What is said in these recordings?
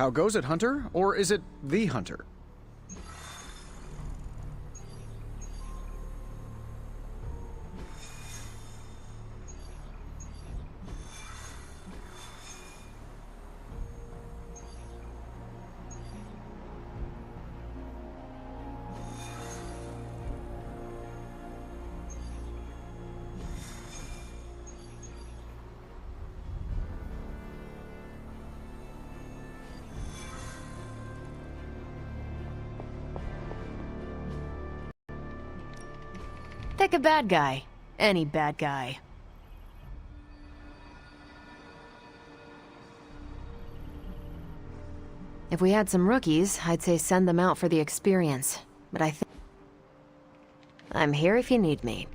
How goes it, Hunter? Or is it the Hunter? Pick a bad guy. Any bad guy. If we had some rookies, I'd say send them out for the experience. But I think I'm here if you need me.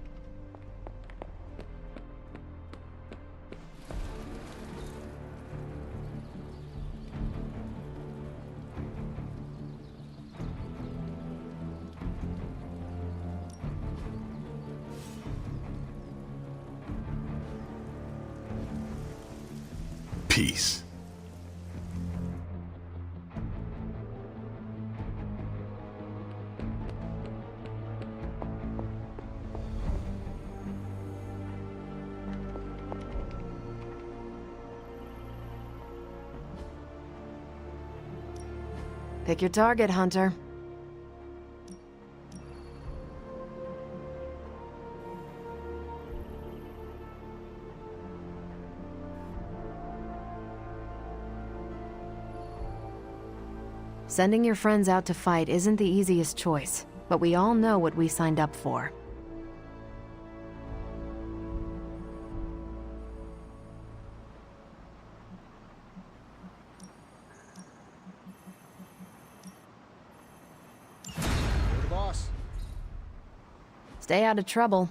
Peace. Pick your target, Hunter. Sending your friends out to fight isn't the easiest choice, but we all know what we signed up for. You're the boss. Stay out of trouble.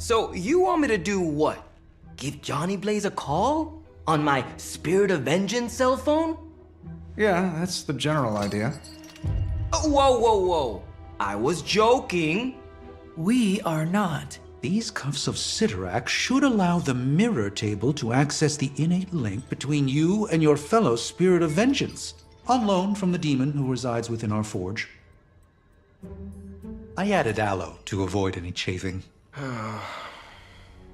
So you want me to do what? Give Johnny Blaze a call? On my Spirit of Vengeance cell phone? Yeah, that's the general idea. Whoa, whoa, whoa. I was joking. We are not. These cuffs of Cyttorak should allow the mirror table to access the innate link between you and your fellow Spirit of Vengeance, on loan from the demon who resides within our forge. I added aloe to avoid any chafing.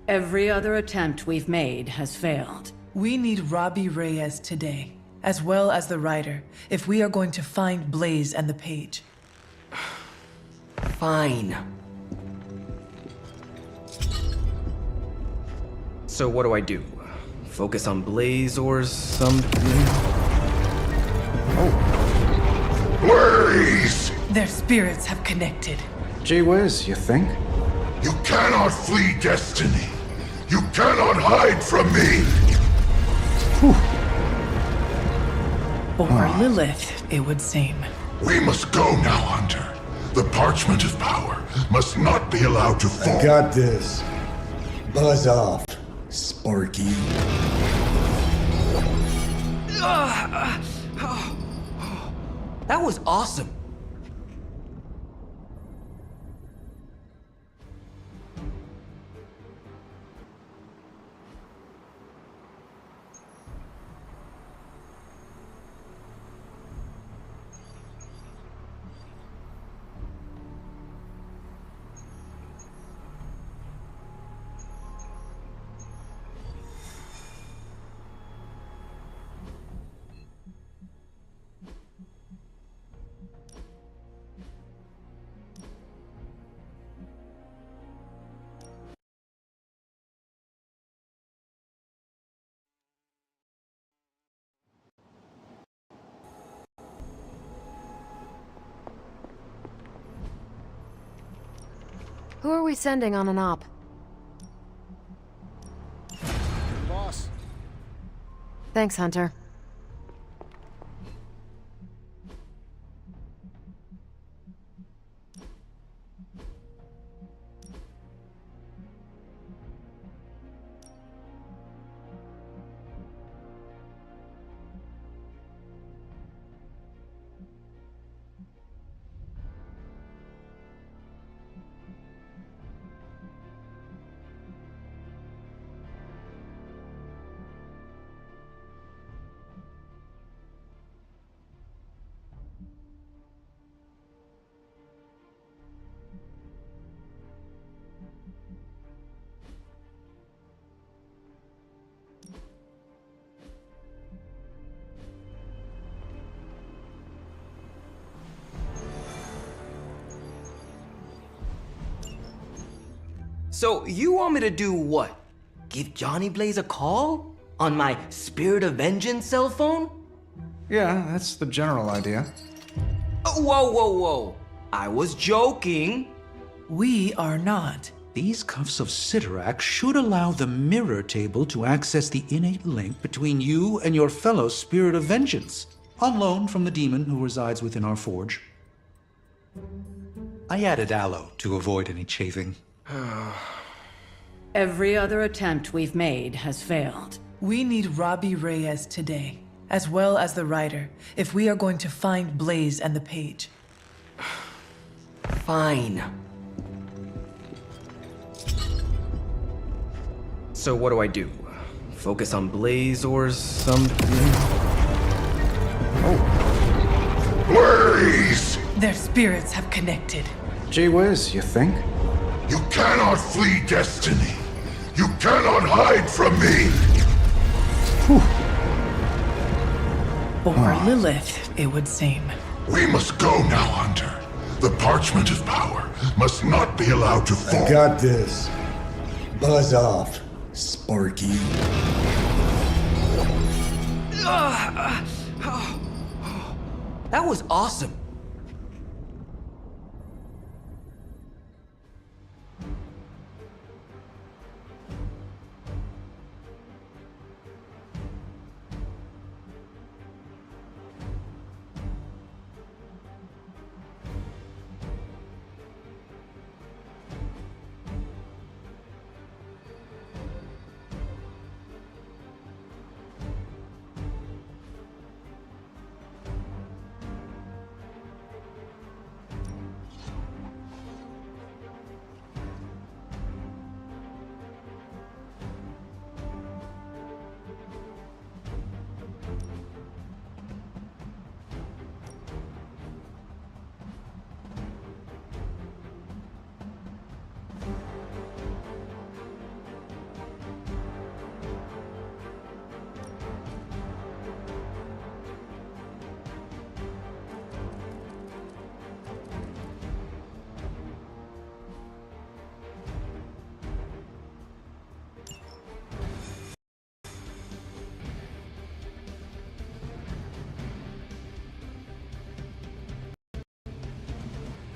Every other attempt we've made has failed. We need Robbie Reyes today, as well as the writer, if we are going to find Blaze and the page. Fine. So what do? Focus on Blaze or something? Blaze! Their spirits have connected. Gee whiz, you think? You cannot flee destiny. You cannot hide from me. Or Lilith, it would seem. We must go now, Hunter. The parchment of power must not be allowed to fall. I got this. Buzz off, Sparky. That was awesome. Who are we sending on an op? Boss. Thanks, Hunter. So you want me to do what? Give Johnny Blaze a call? On my Spirit of Vengeance cell phone? Yeah, that's the general idea. Whoa, whoa, whoa. I was joking. We are not. These cuffs of Cyttorak should allow the mirror table to access the innate link between you and your fellow Spirit of Vengeance, on loan from the demon who resides within our forge. I added aloe to avoid any chafing. Every other attempt we've made has failed. We need Robbie Reyes today, as well as the writer, if we are going to find Blaze and the page. Fine. So what do? Focus on Blaze or something? Blaze! Their spirits have connected. Gee whiz, you think? You cannot flee destiny. You cannot hide from me. Or Lilith, it would seem. We must go now, Hunter. The parchment of power must not be allowed to fall. I got this. Buzz off, Sparky. That was awesome.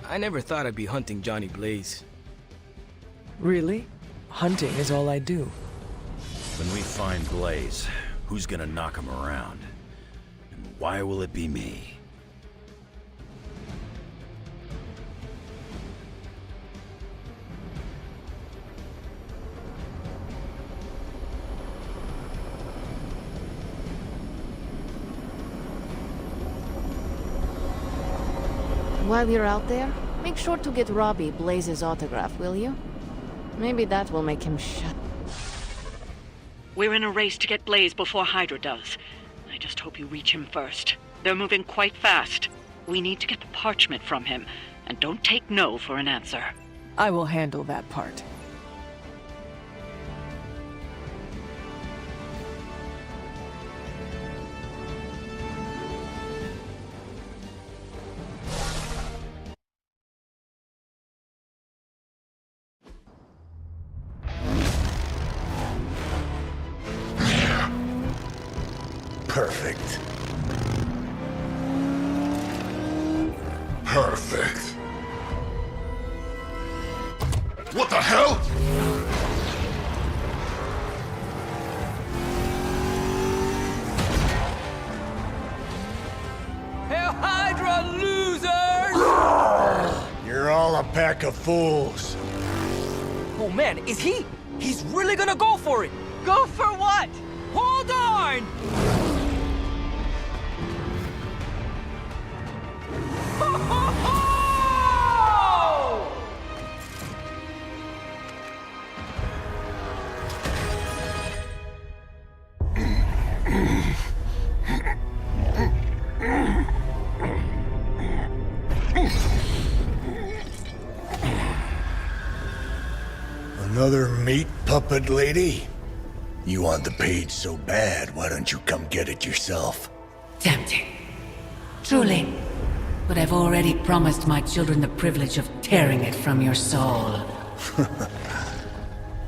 I never thought I'd be hunting Johnny Blaze. Really? Hunting is all I do. When we find Blaze, who's gonna knock him around? And why will it be me? While you're out there, make sure to get Robbie Blaze's autograph, will you? Maybe that will make him shut. We're in a race to get Blaze before Hydra does. I just hope you reach him first. They're moving quite fast. We need to get the parchment from him, and don't take no for an answer. I will handle that part. Perfect. Perfect. What the hell? Hail Hydra, losers! You're all a pack of fools. Oh man, is he? He's really gonna go for it! Go for what? Hold on! Ho, ho, ho! Another meat puppet lady? You want the page so bad, why don't you come get it yourself? Tempting. Truly. But I've already promised my children the privilege of tearing it from your soul.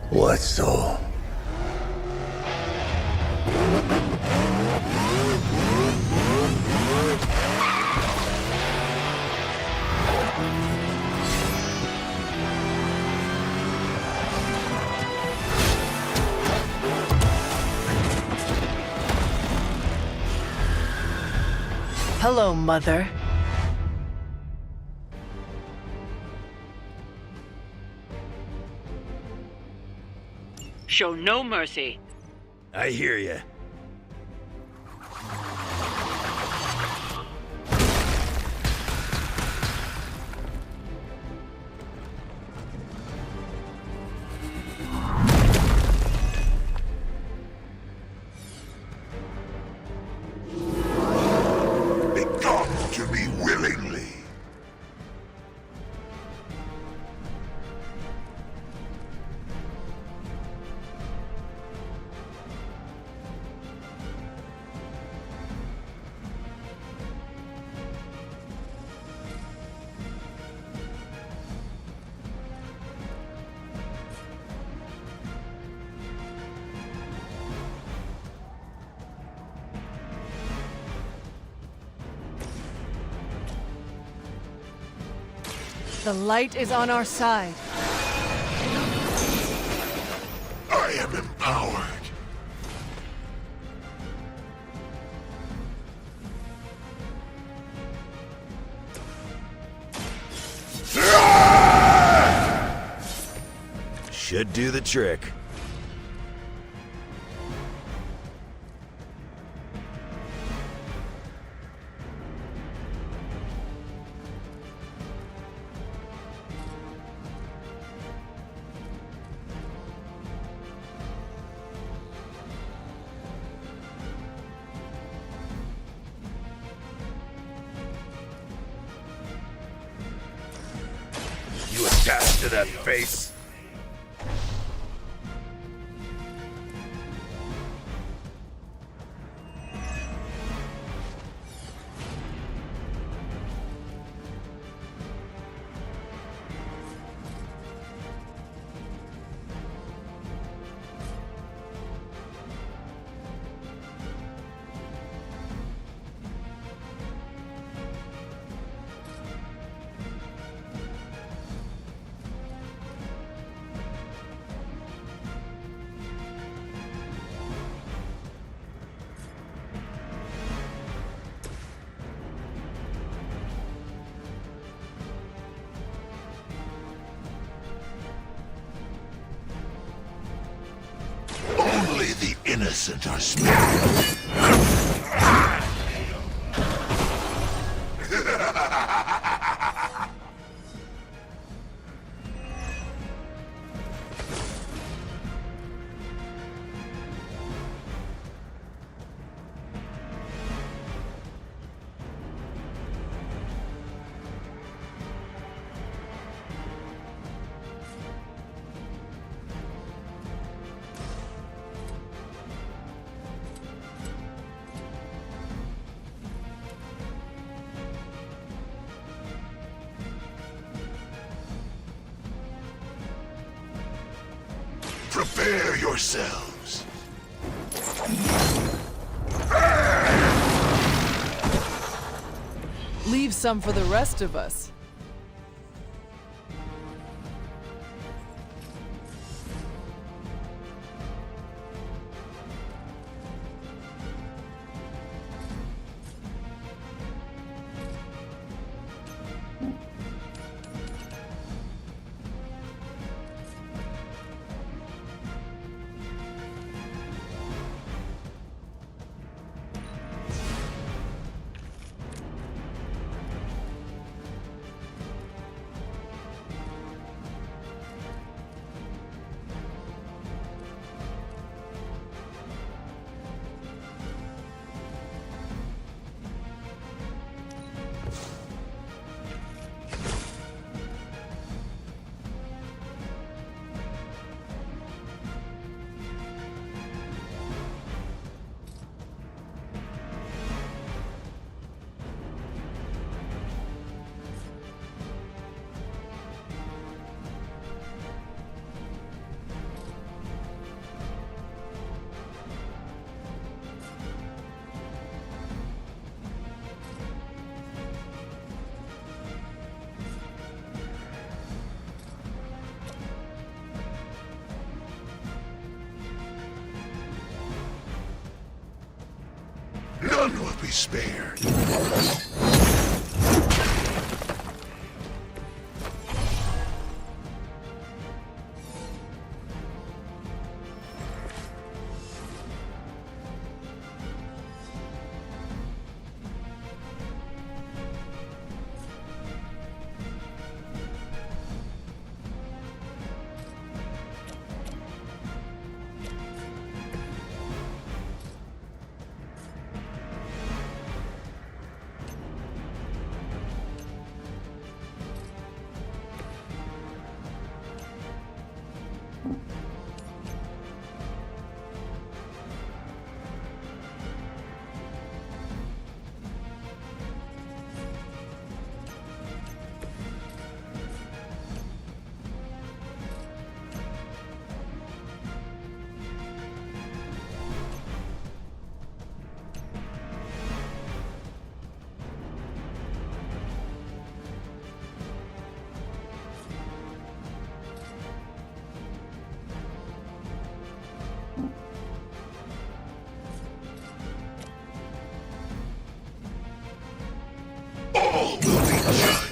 What soul? Hello, Mother. Show no mercy. I hear ya. It comes to me willingly. The light is on our side. I am empowered. Should do the trick. You attached to that face? innocent are spared. Prepare yourselves. Leave some for the rest of us. None will be spared. All will be judged.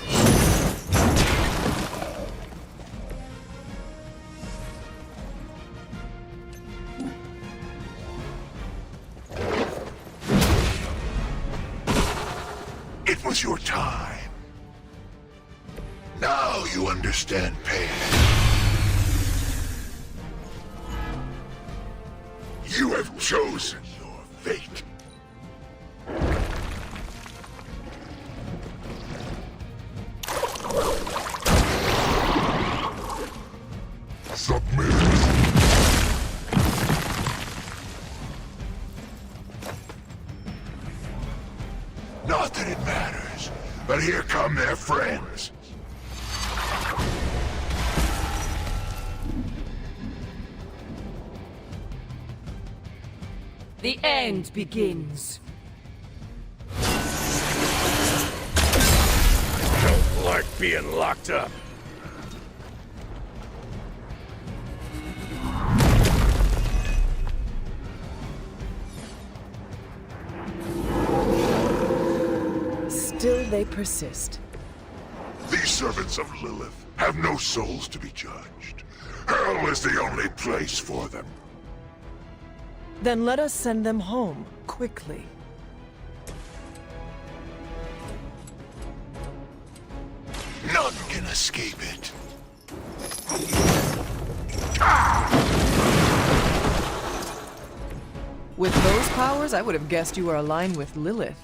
It was your time. Now you understand pain. You have chosen your fate. Submit. Not that it matters, but here come their friends. The end begins. Don't like being locked up. Still they persist. These servants of Lilith have no souls to be judged. Hell is the only place for them. Then let us send them home, quickly. None can escape it. With those powers, I would have guessed you were aligned with Lilith.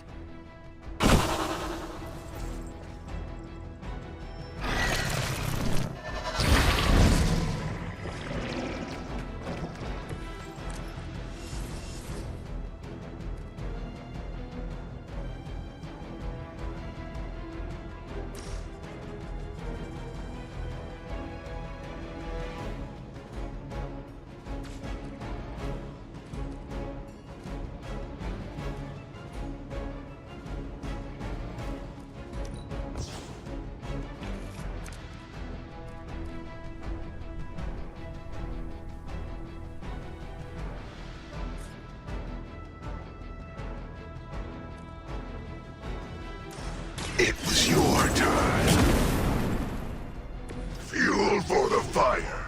It was your turn. Fuel for the fire.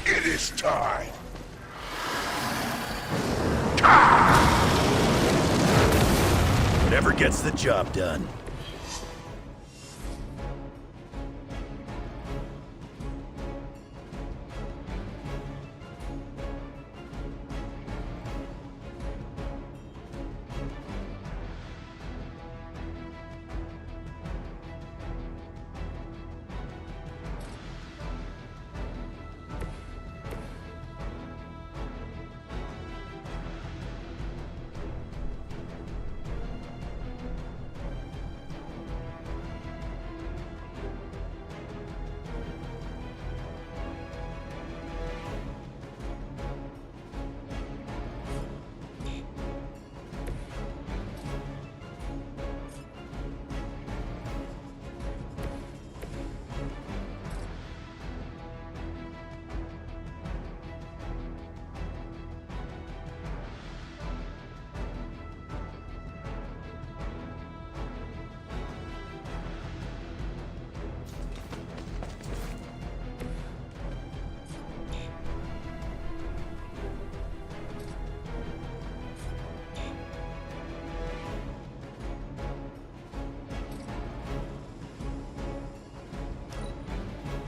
It is time. Whatever gets the job done.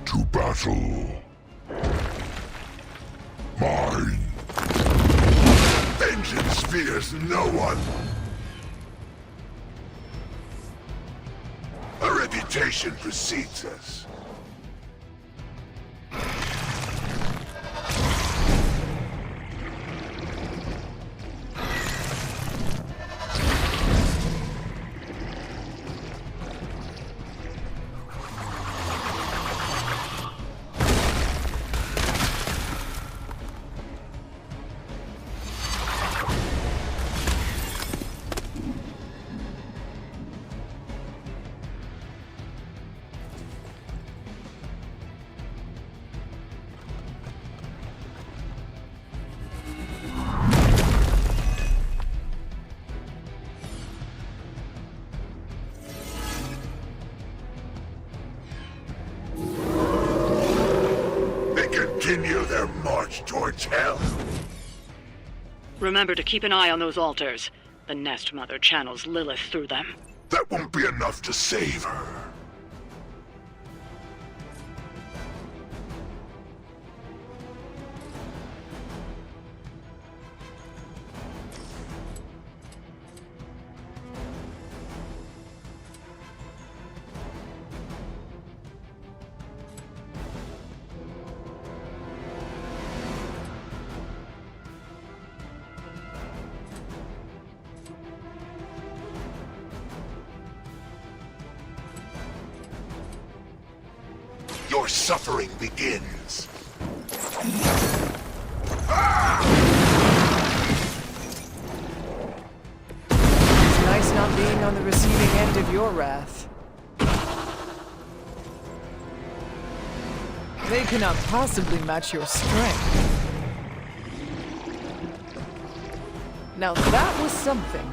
To battle. Mine. Vengeance fears no one. A reputation precedes us. Continue their march towards hell. Remember to keep an eye on those altars. The Nest Mother channels Lilith through them. That won't be enough to save her. your suffering begins. It's nice not being on the receiving end of your wrath. They cannot possibly match your strength. Now that was something.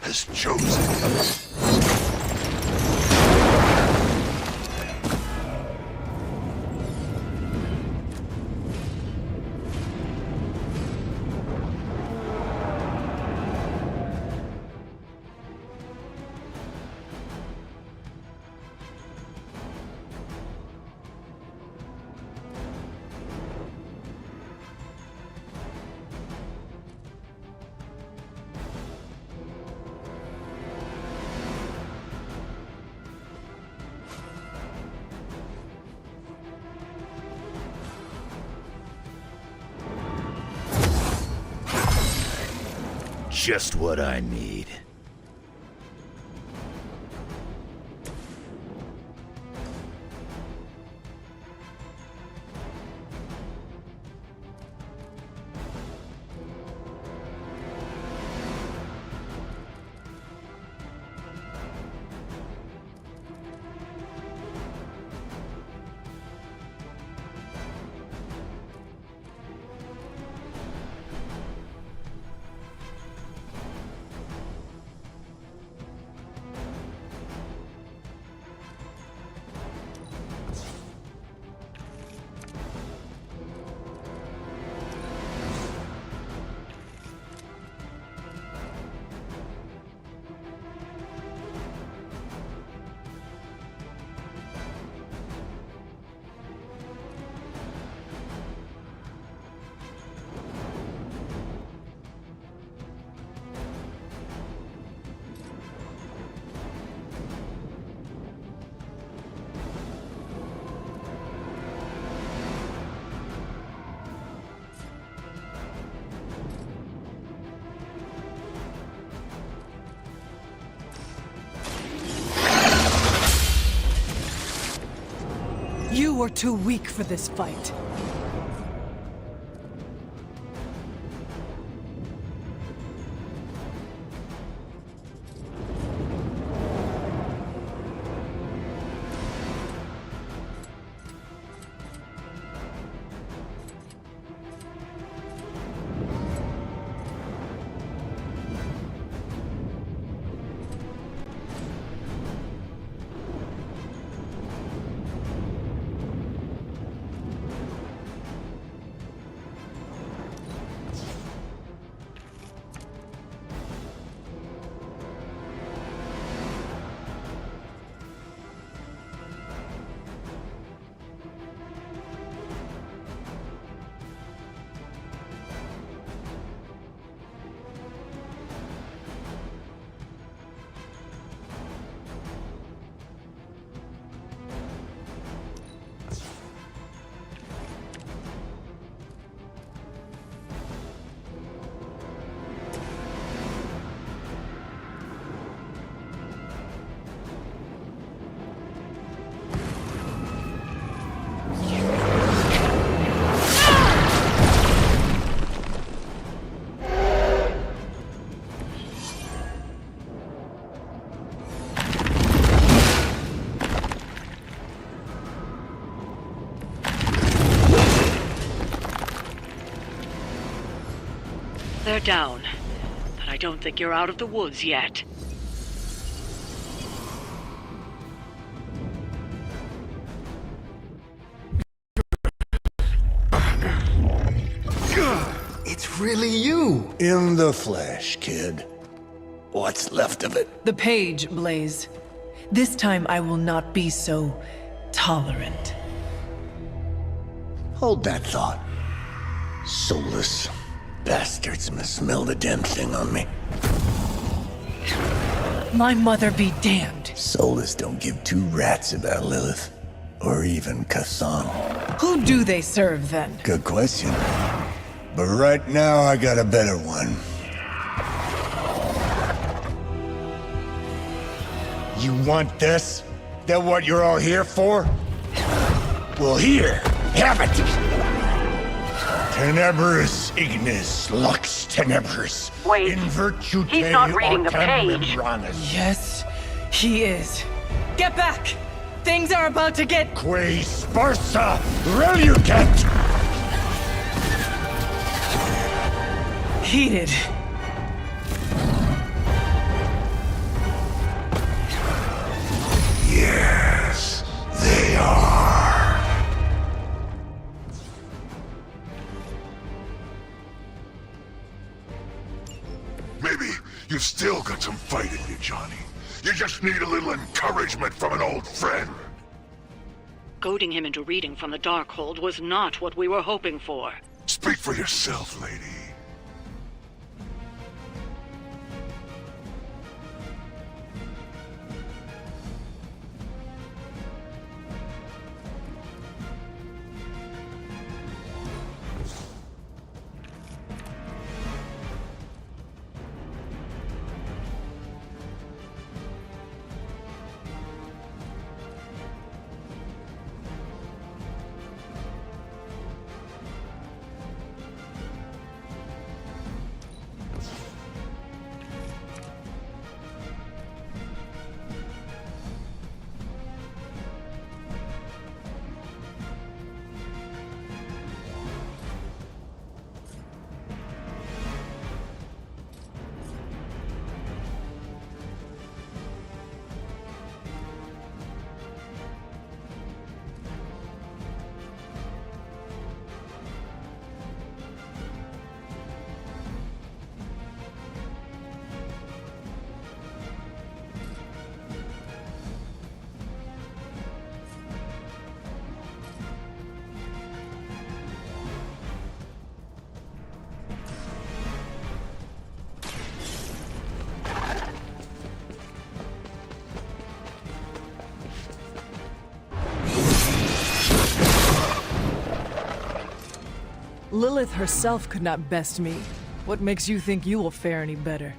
Has chosen. Just what I need. You were too weak for this fight. down, but I don't think you're out of the woods yet. It's really you! In the flesh, kid. What's left of it? The page, Blaze. This time I will not be so tolerant. Hold that thought. Soulless bastards must smell the damn thing on me. My mother be damned. Soulless don't give two rats about Lilith. Or even Kassan. Who do they serve, then? Good question. But right now, I got a better one. You want this? That what you're all here for? Well, here, have it! Tenebris ignis lux tenebris. Wait, in virtute he's not reading the page. Yes, he is. Get back! Things are about to get... Que sparsa relucet! heated. Yes, they are. Maybe you've still got some fight in you, Johnny. You just need a little encouragement from an old friend. Goading him into reading from the Darkhold was not what we were hoping for. Speak for yourself, lady. Lilith herself could not best me. What makes you think you will fare any better?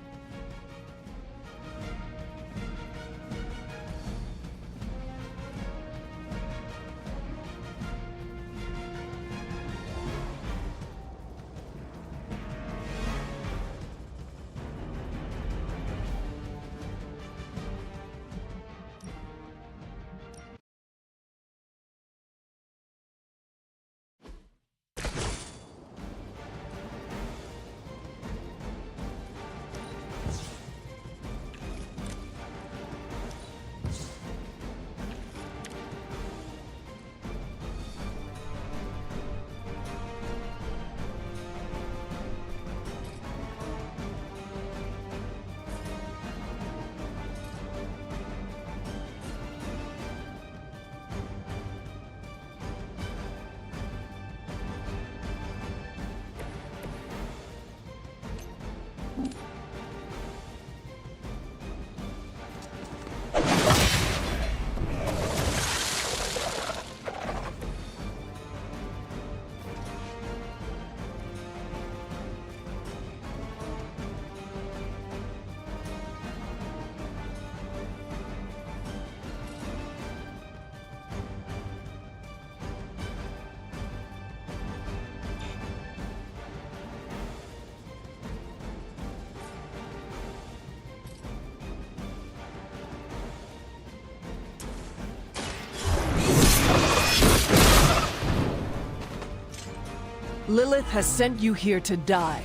Lilith has sent you here to die.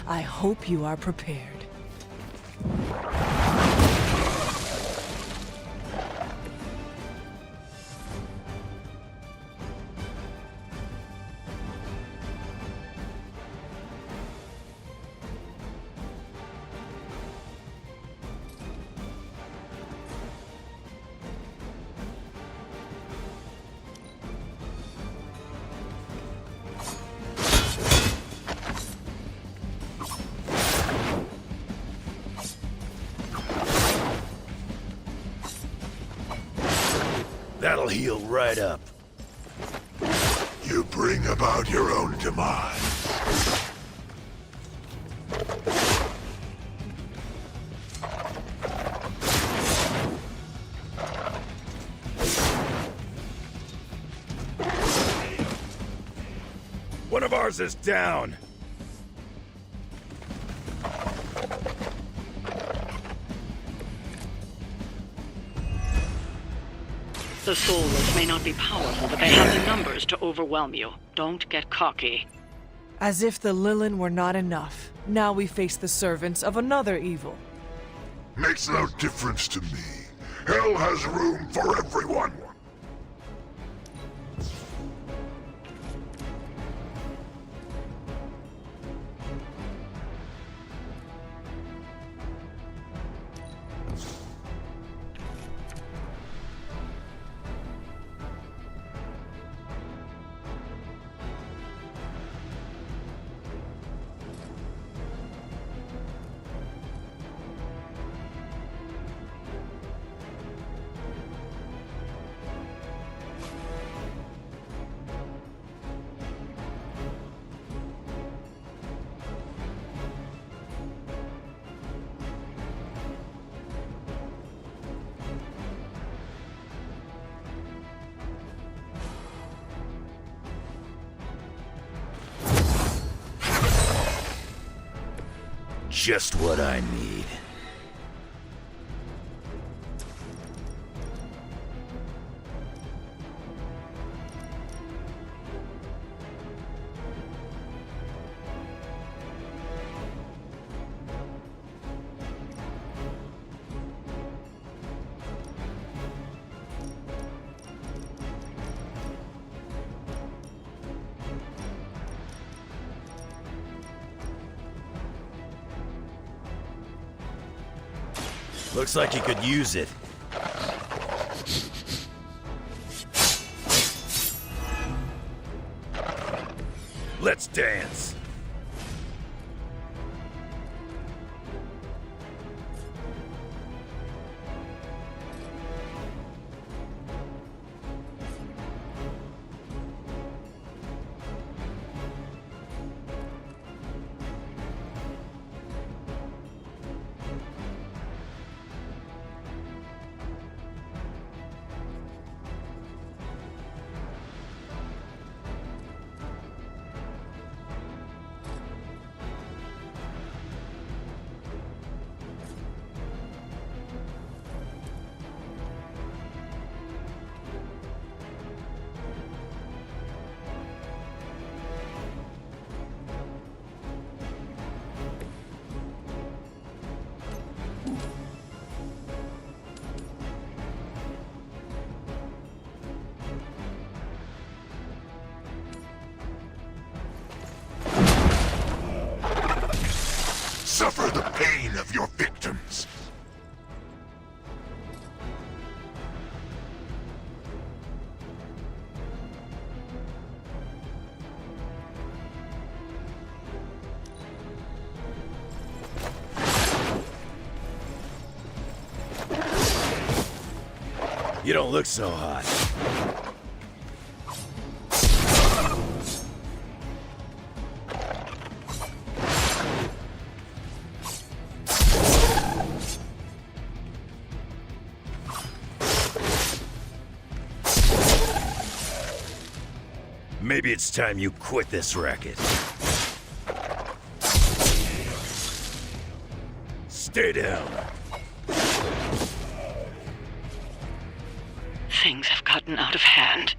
I hope you are prepared. That'll heal right up. You bring about your own demise. One of ours is down. The Soulless may not be powerful, but they have the numbers to overwhelm you. Don't get cocky. As if the Lilin were not enough. Now we face the servants of another evil. Makes no difference to me. Hell has room for everyone. Just what I need. Looks like you could use it. Let's dance. Suffer the pain of your victims. You don't look so hot. Maybe it's time you quit this racket. Stay down. Things have gotten out of hand.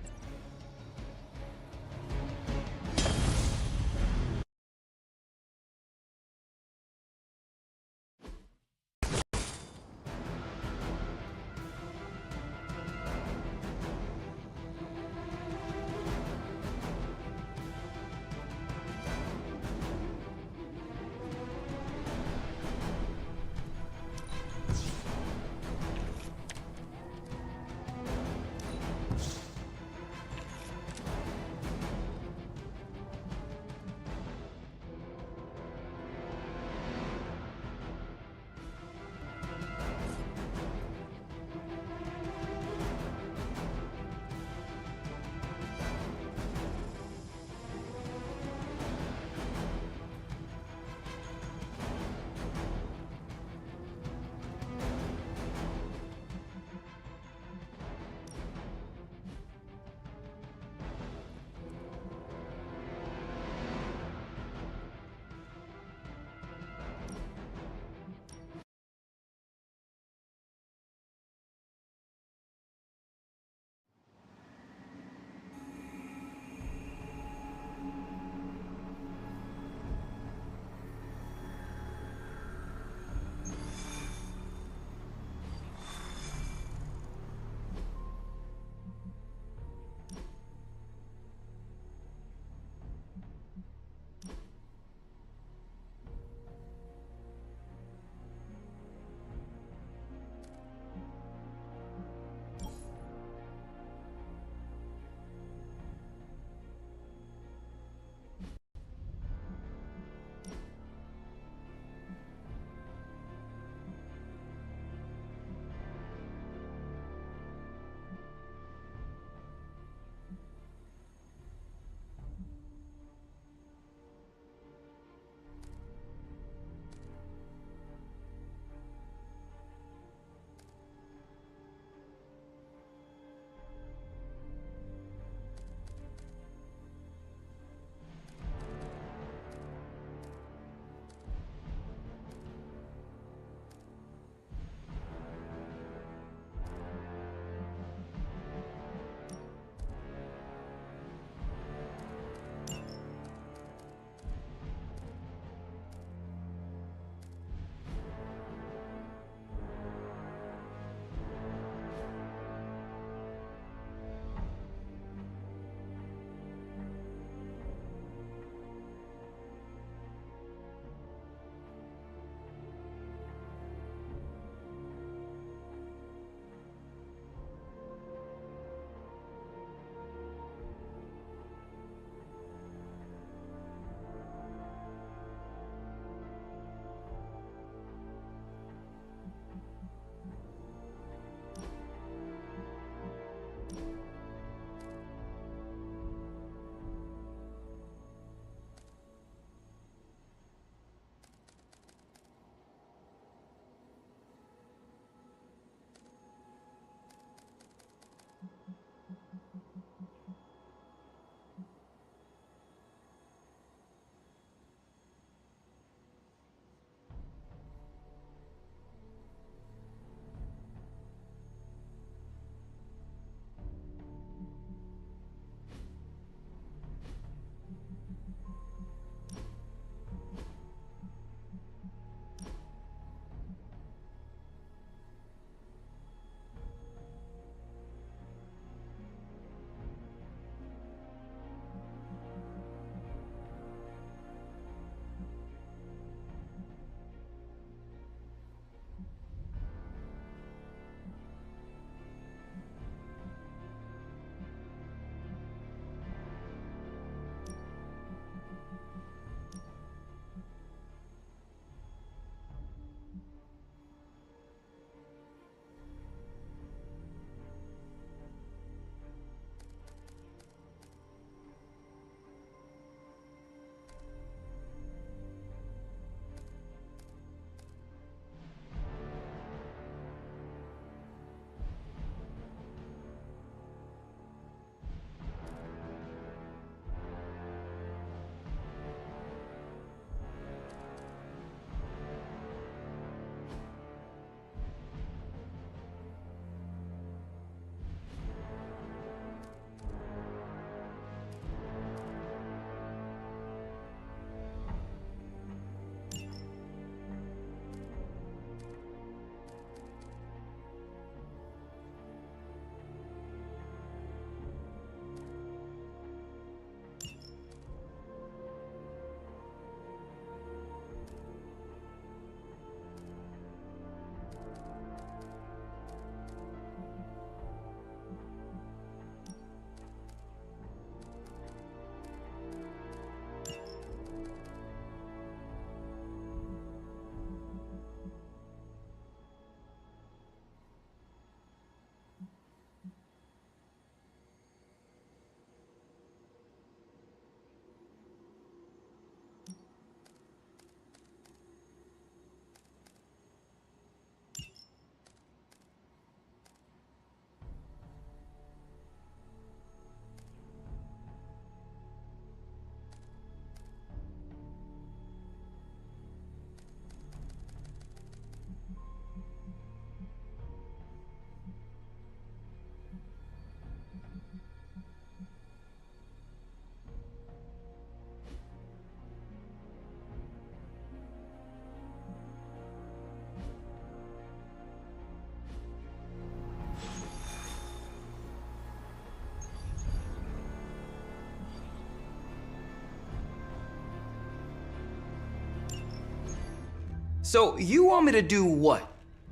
So you want me to do what?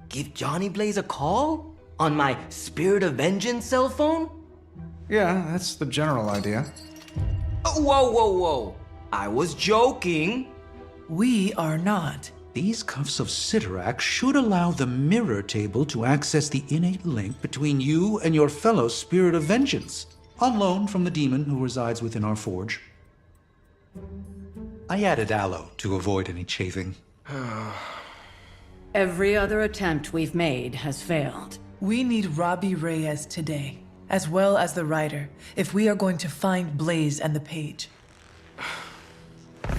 Give Johnny Blaze a call? On my Spirit of Vengeance cell phone? Yeah, that's the general idea. Whoa. I was joking. We are not. These cuffs of Cyttorak should allow the mirror table to access the innate link between you and your fellow Spirit of Vengeance, on loan from the demon who resides within our forge. I added aloe to avoid any chafing. Every other attempt we've made has failed. We need Robbie Reyes today, as well as the writer, if we are going to find Blaze and the page.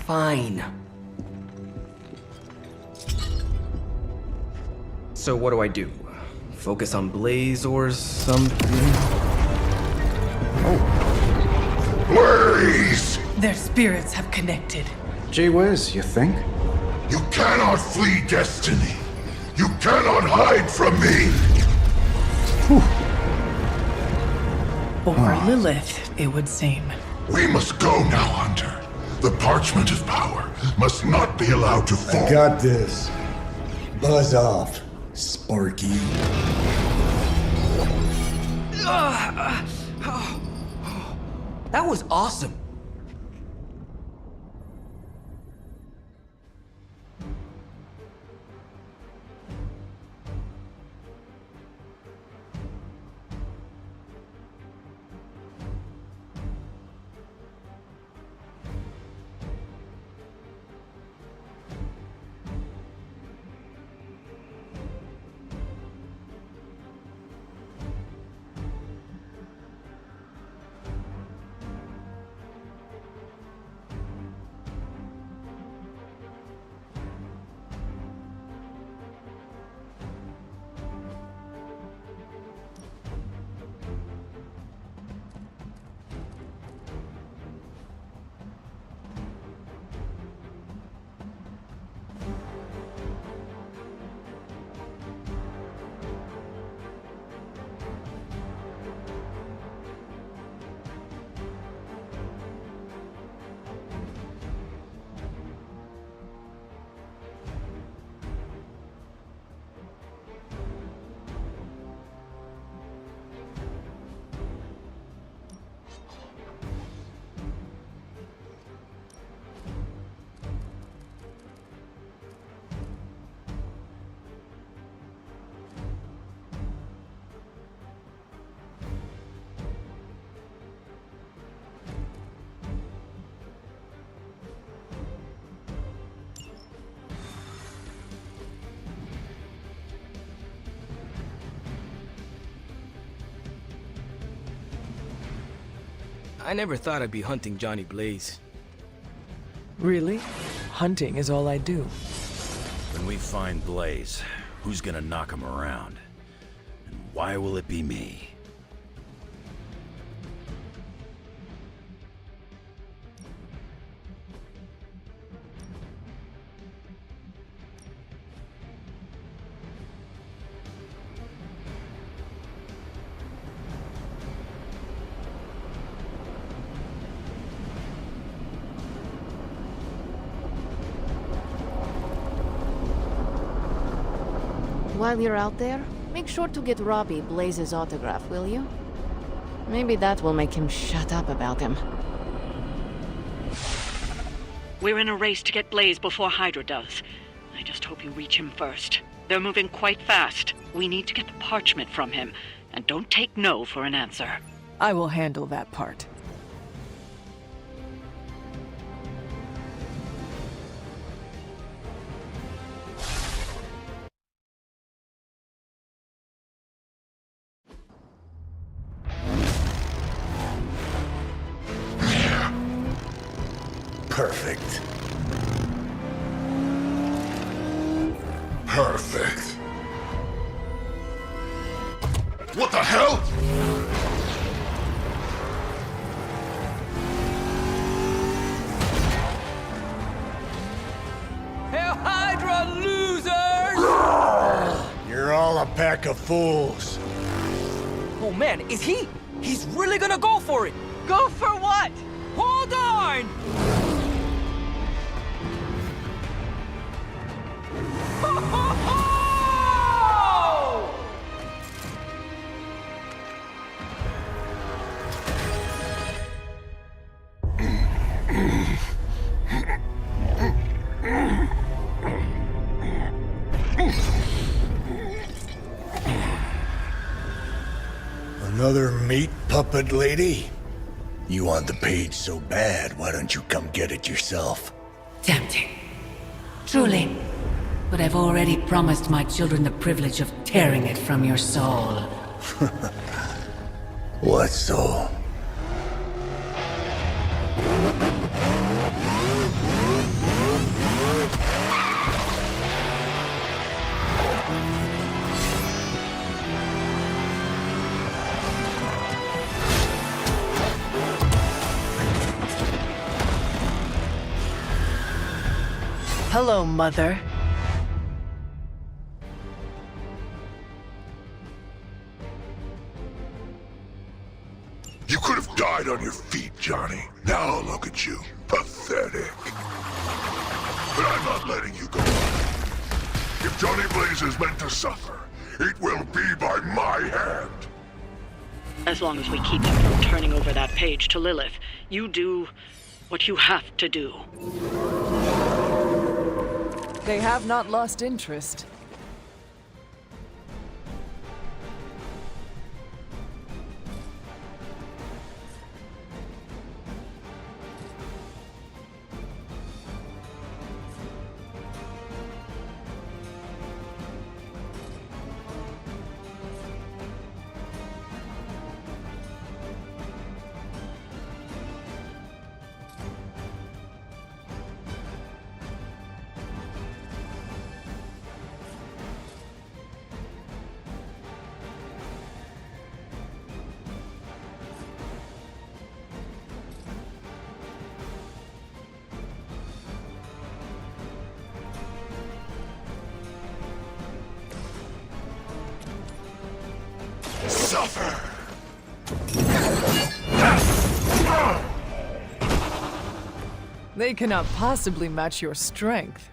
Fine. So what do I do? Focus on Blaze or something? Blaze! Their spirits have connected. Gee whiz, you think? You cannot flee destiny. You cannot hide from me. Or Lilith, it would seem. We must go now, Hunter. The parchment of power must not be allowed to fall. I got this. Buzz off, Sparky. That was awesome. I never thought I'd be hunting Johnny Blaze. Really? Hunting is all I do. When we find Blaze, who's gonna knock him around? And why will it be me? While you're out there, make sure to get Robbie Blaze's autograph, will you? Maybe that will make him shut up about him. We're in a race to get Blaze before Hydra does. I just hope you reach him first. They're moving quite fast. We need to get the parchment from him, and don't take no for an answer. I will handle that part. Perfect. Perfect. What the hell? Hail Hydra, losers! You're all a pack of fools. Oh man, is he? He's really gonna go for it! Go for what? Hold on! Another meat puppet lady? You want the page so bad, why don't you come get it yourself? Tempting. Truly. But I've already promised my children the privilege of tearing it from your soul. What soul? Hello, Mother. You could have died on your feet, Johnny. Now look at you. Pathetic. But I'm not letting you go. If Johnny Blaze is meant to suffer, it will be by my hand. As long as we keep him from turning over that page to Lilith, you do what you have to do. They have not lost interest. Suffer! They cannot possibly match your strength.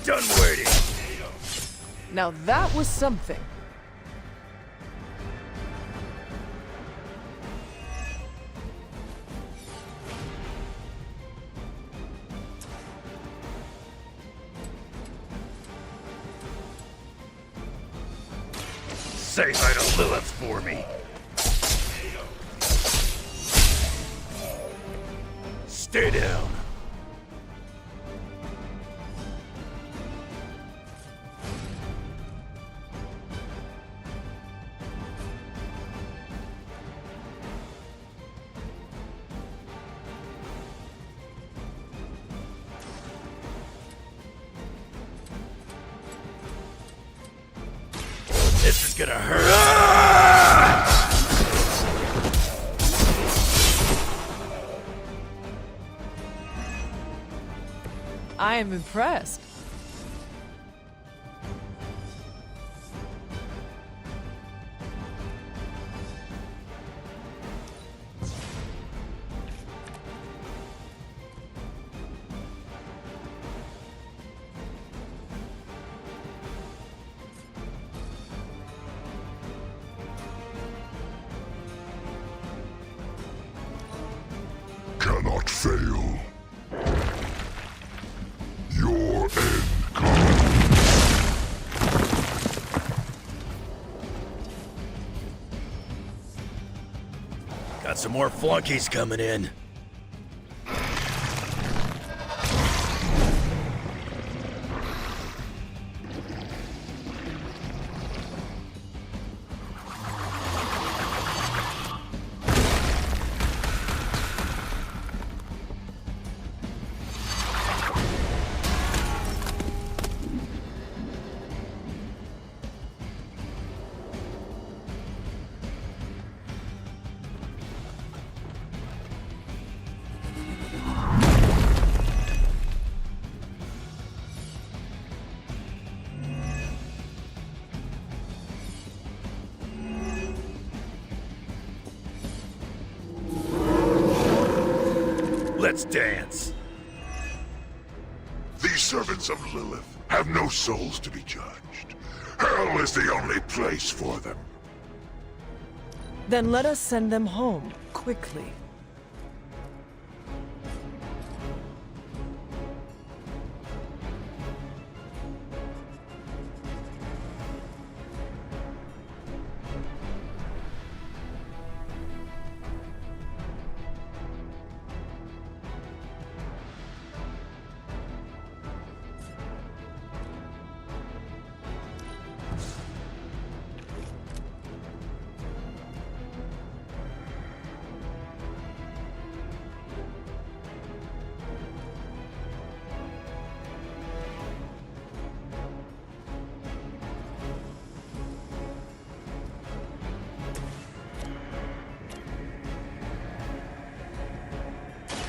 Done waiting. Now that was something. Say hi to Lilith for me. Stay down. This is gonna hurt. I am impressed. Cannot fail. Your end comes. Got some more flunkies coming in. Let's dance. These servants of Lilith have no souls to be judged. Hell is the only place for them. Then let us send them home, quickly.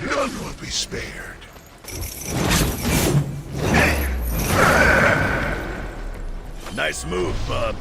None will be spared. Nice move, bub.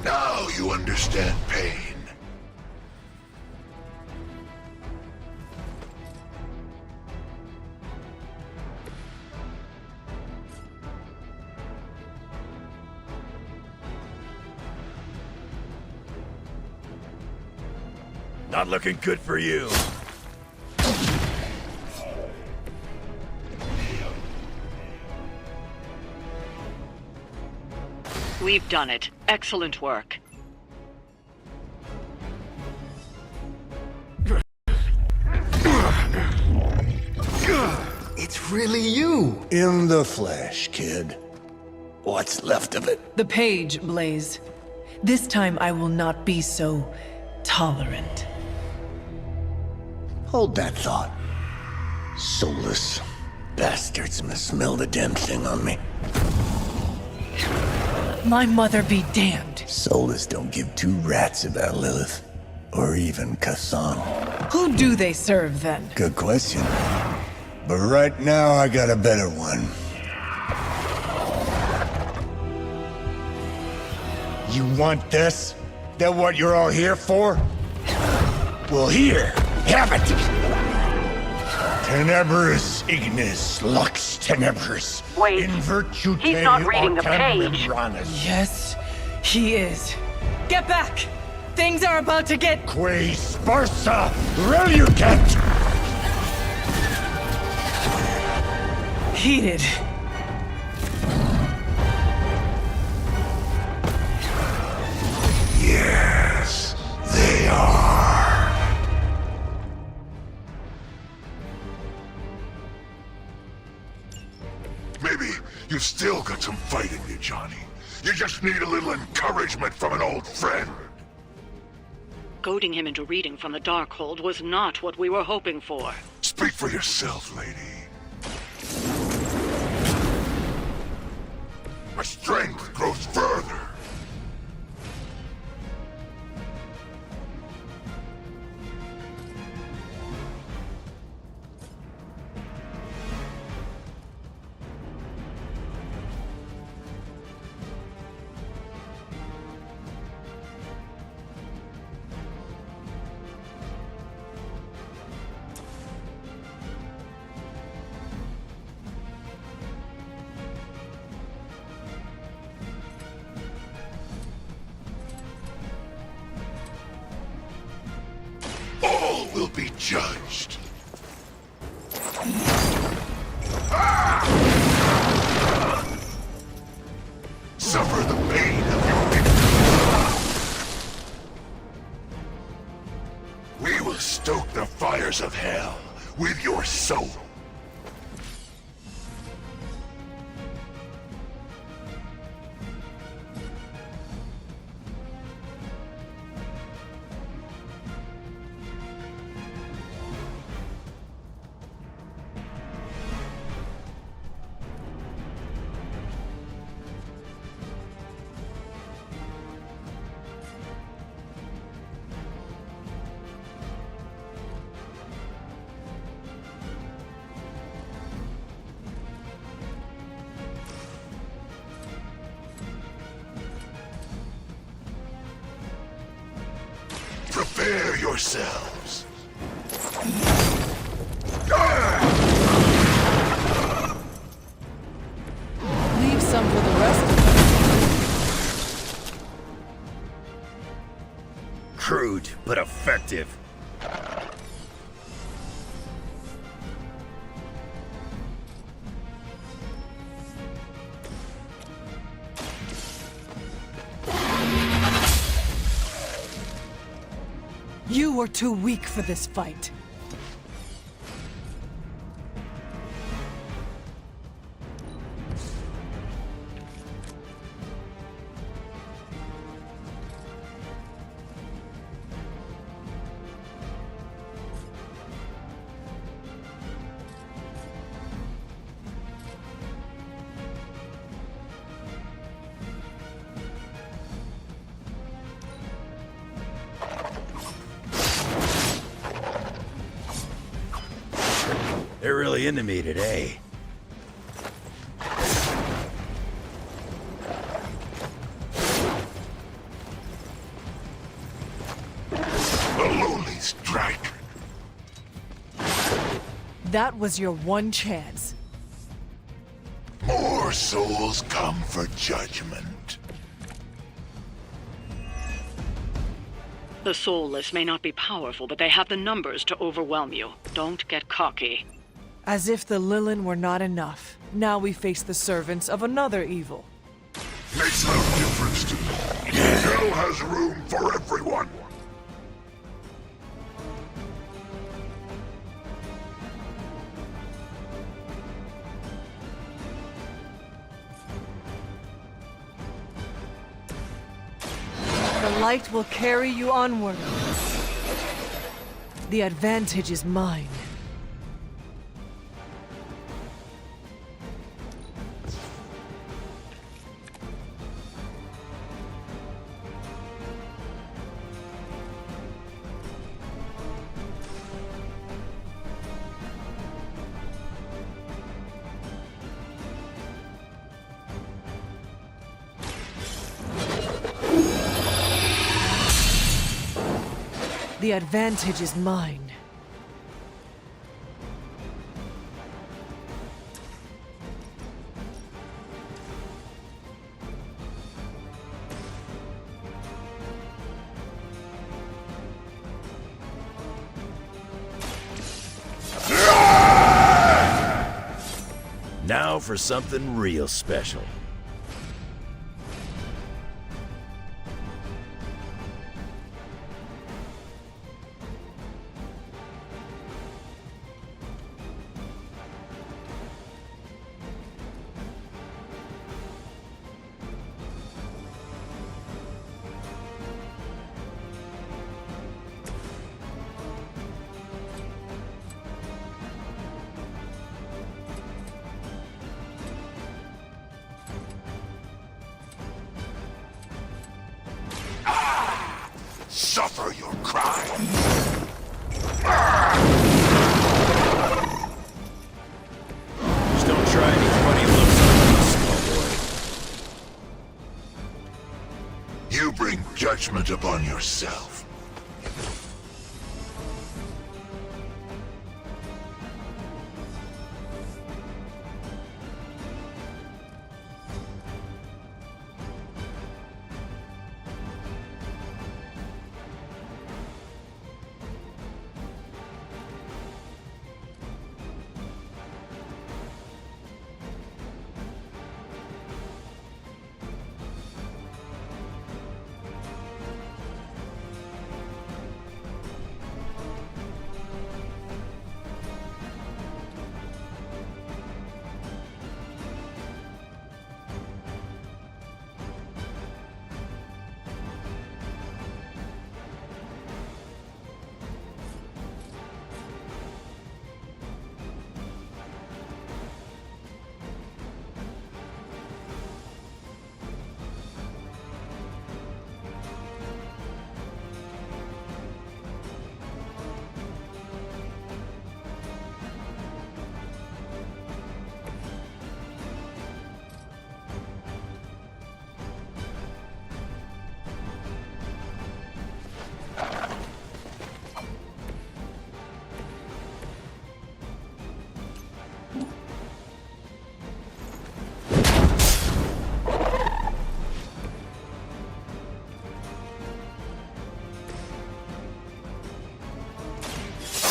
Now you understand pain. Not looking good for you. We've done it. Excellent work. It's really you! In the flesh, kid. What's left of it? The page, Blaze. This time I will not be so tolerant. Hold that thought. Soulless bastards must smell the damn thing on me. My mother be damned. Soulless don't give two rats about Lilith. Or even Kassan. Who do they serve then? Good question. But right now I got a better one. You want this? That what you're all here for? Well, here, have it! Tenebris ignis lux tenebris. Wait, in virtute he's not reading the page. Yes, he is. Get back! Things are about to get... Que sparsa relucant! heated. Yes, they are. Maybe you've still got some fight in you, Johnny. You just need a little encouragement from an old friend. Goading him into reading from the Darkhold was not what we were hoping for. Speak for yourself, lady. My strength grows further. All will be judged. Suffer the pain of your ignorance. We will stoke the fires of hell with your soul. Prepare yourselves. Leave some for the rest of us. Crude, but effective. You were too weak for this fight. They're really into me today. A lowly strike. That was your one chance. More souls come for judgment. The Soulless may not be powerful, but they have the numbers to overwhelm you. Don't get cocky. As if the Lilin were not enough. Now we face the servants of another evil. Makes no difference to me. Hell has room for everyone. The light will carry you onward. The advantage is mine. The advantage is mine. Now for something real special. Suffer your crime. Just don't try any funny looks on me, small boy. You bring judgment upon yourself.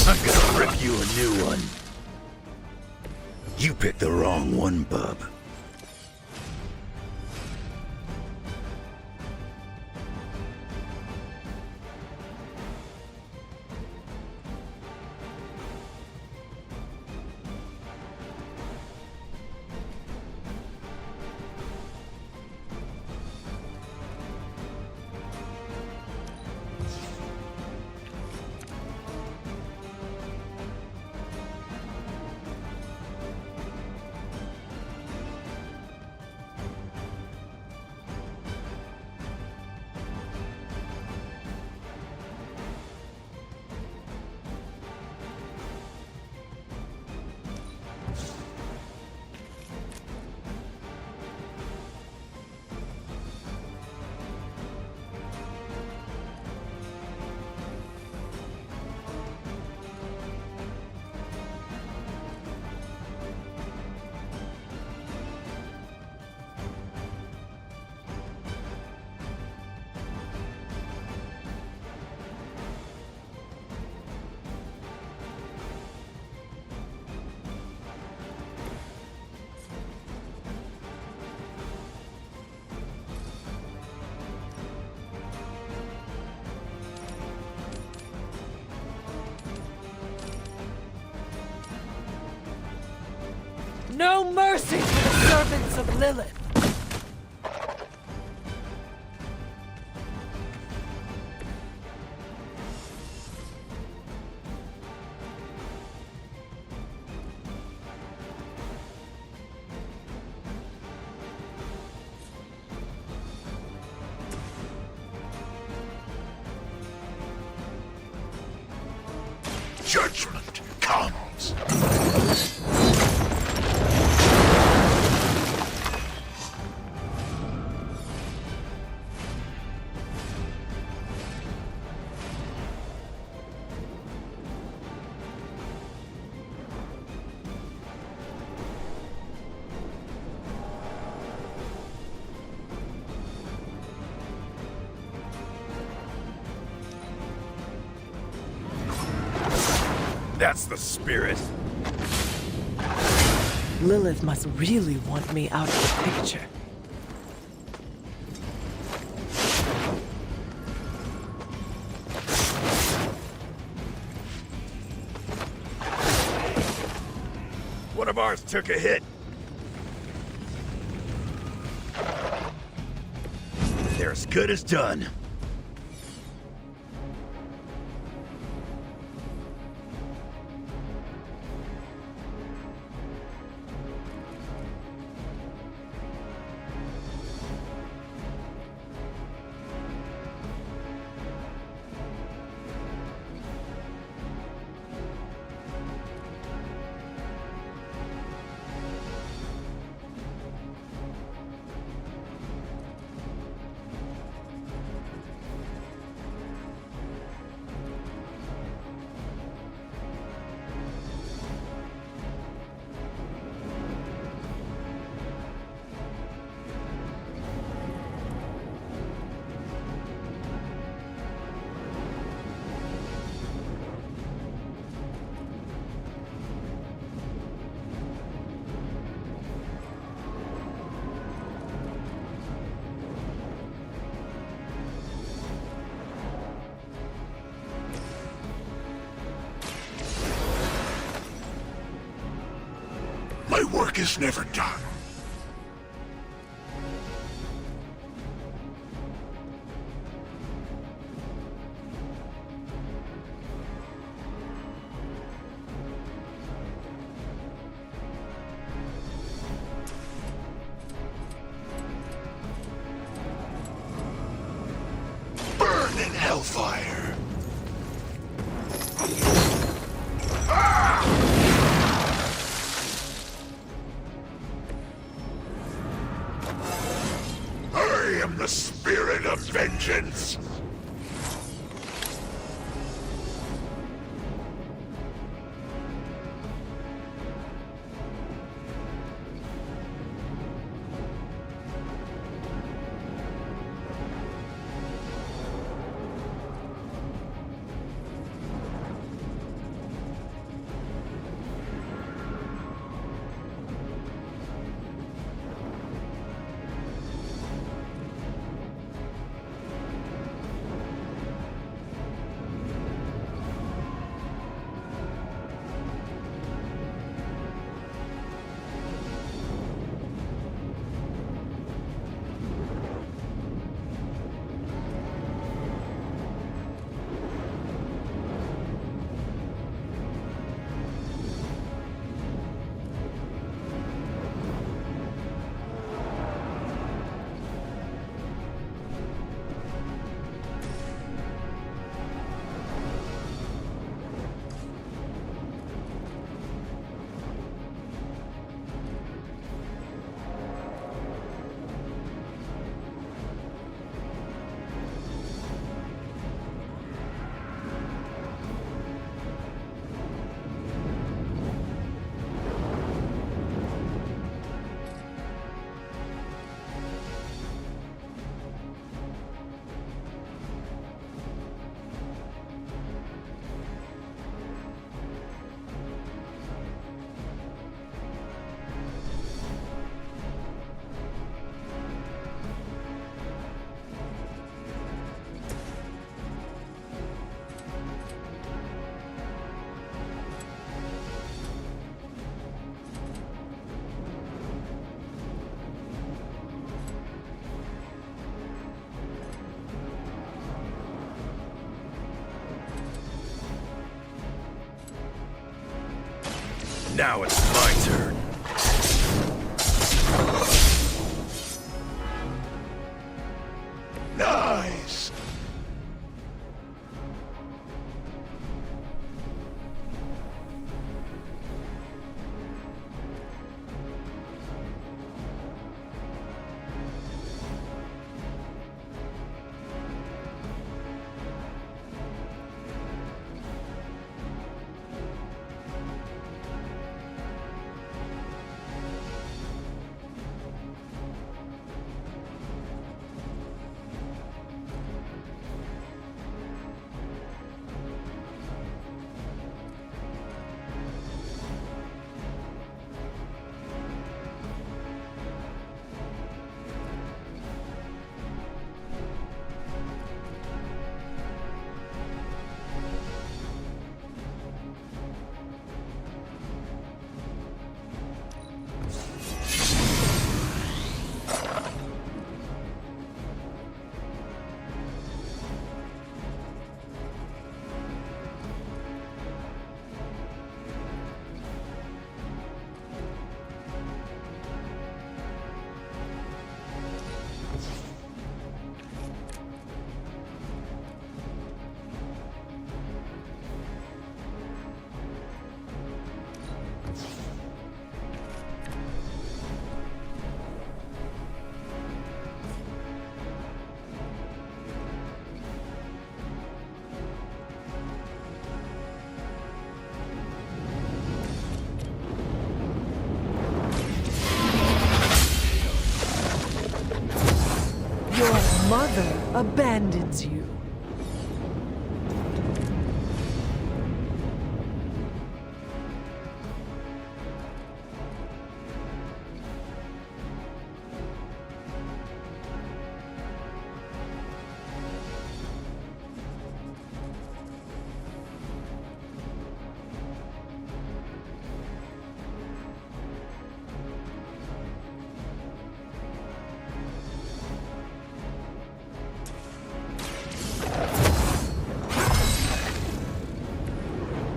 I'm gonna rip you a new one. You picked the wrong one, bub. No mercy to the servants of Lilith! judgment comes. That's the spirit. Lilith must really want me out of the picture. One of ours took a hit. They're as good as done. My work is never done. Burn in hellfire. I am the spirit of vengeance. Now it's my turn. Nice. abandons you.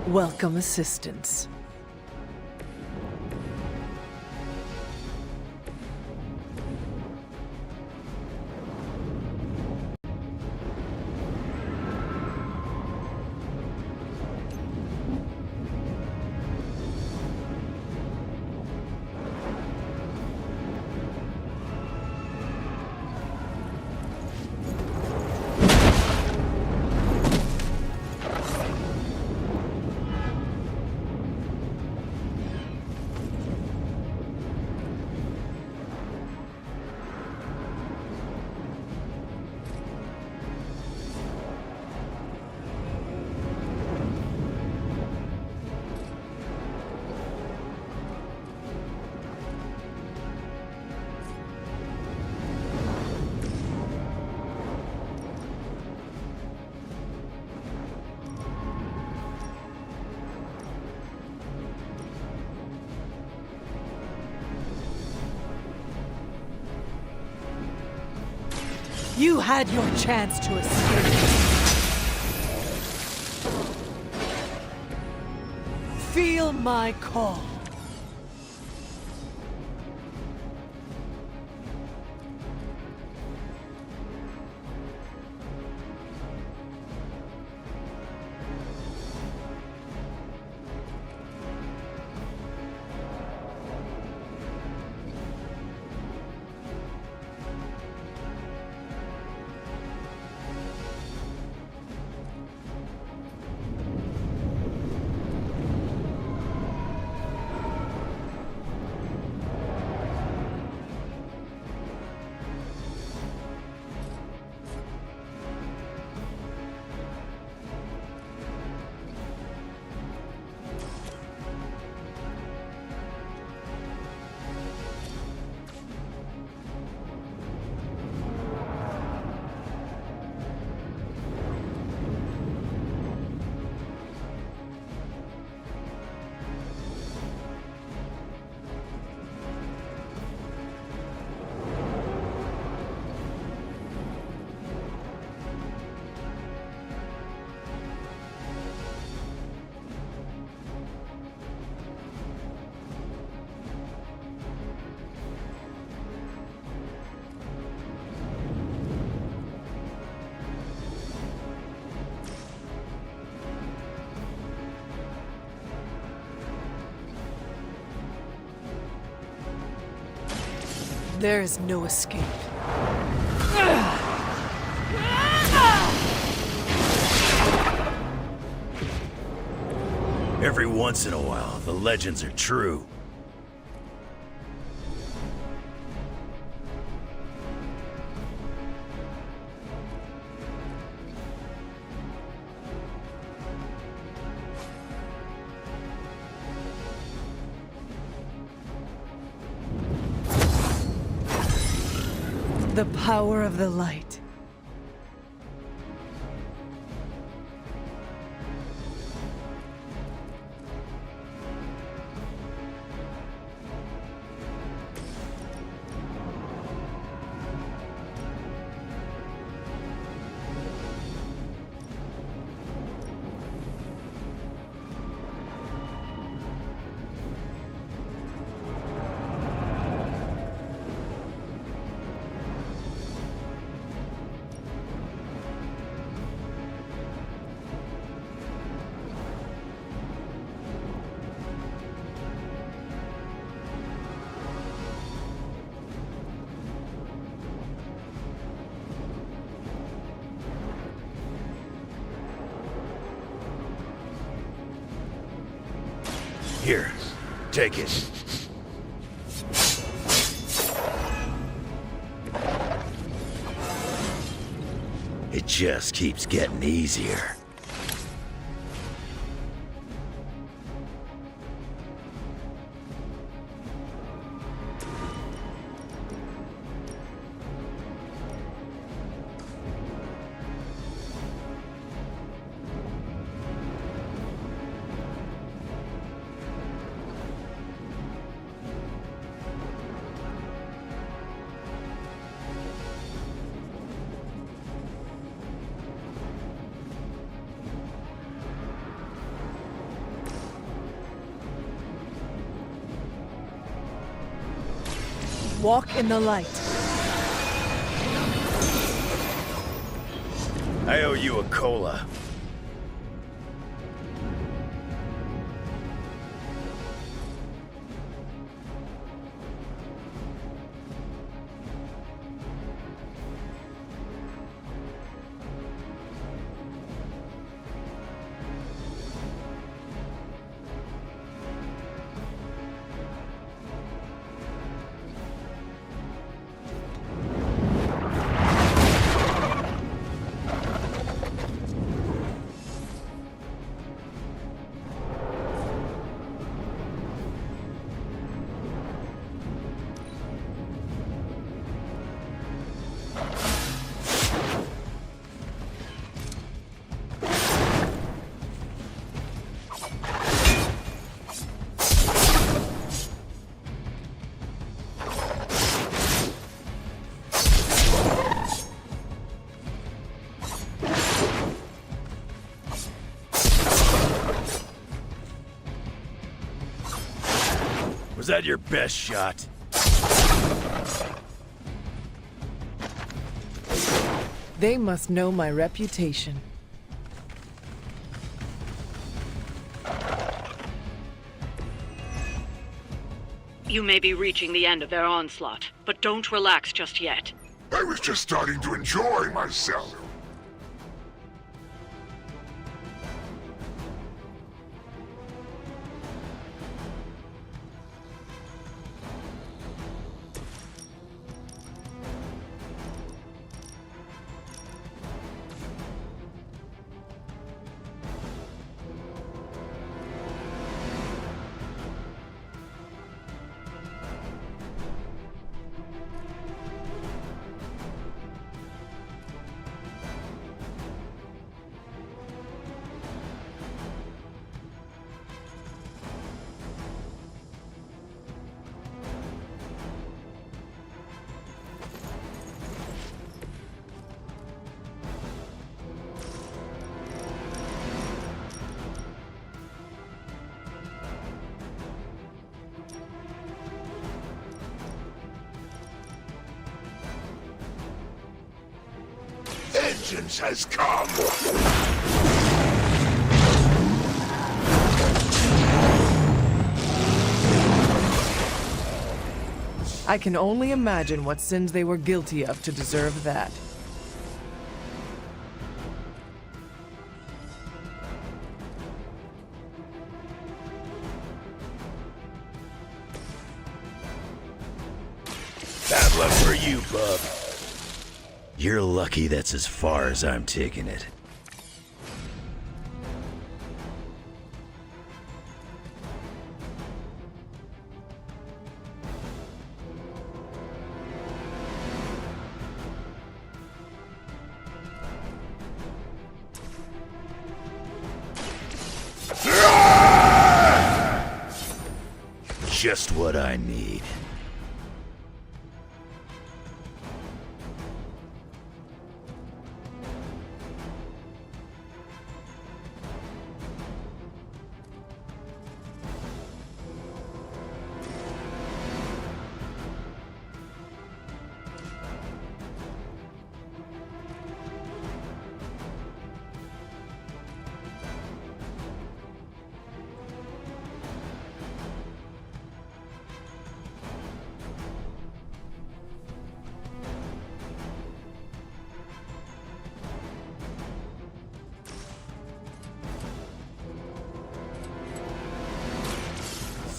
Welcome assistance. You had your chance to escape. Feel my call. There is no escape. Every once in a while, the legends are true. The power of the light. Here, take it. It just keeps getting easier. Walk in the light. I owe you a cola. Was that your best shot? They must know my reputation. You may be reaching the end of their onslaught, but don't relax just yet. I was just starting to enjoy myself. Vengeance has come! I can only imagine what sins they were guilty of to deserve that. Bad luck for you, bub. You're lucky that's as far as I'm taking it. Just what I need.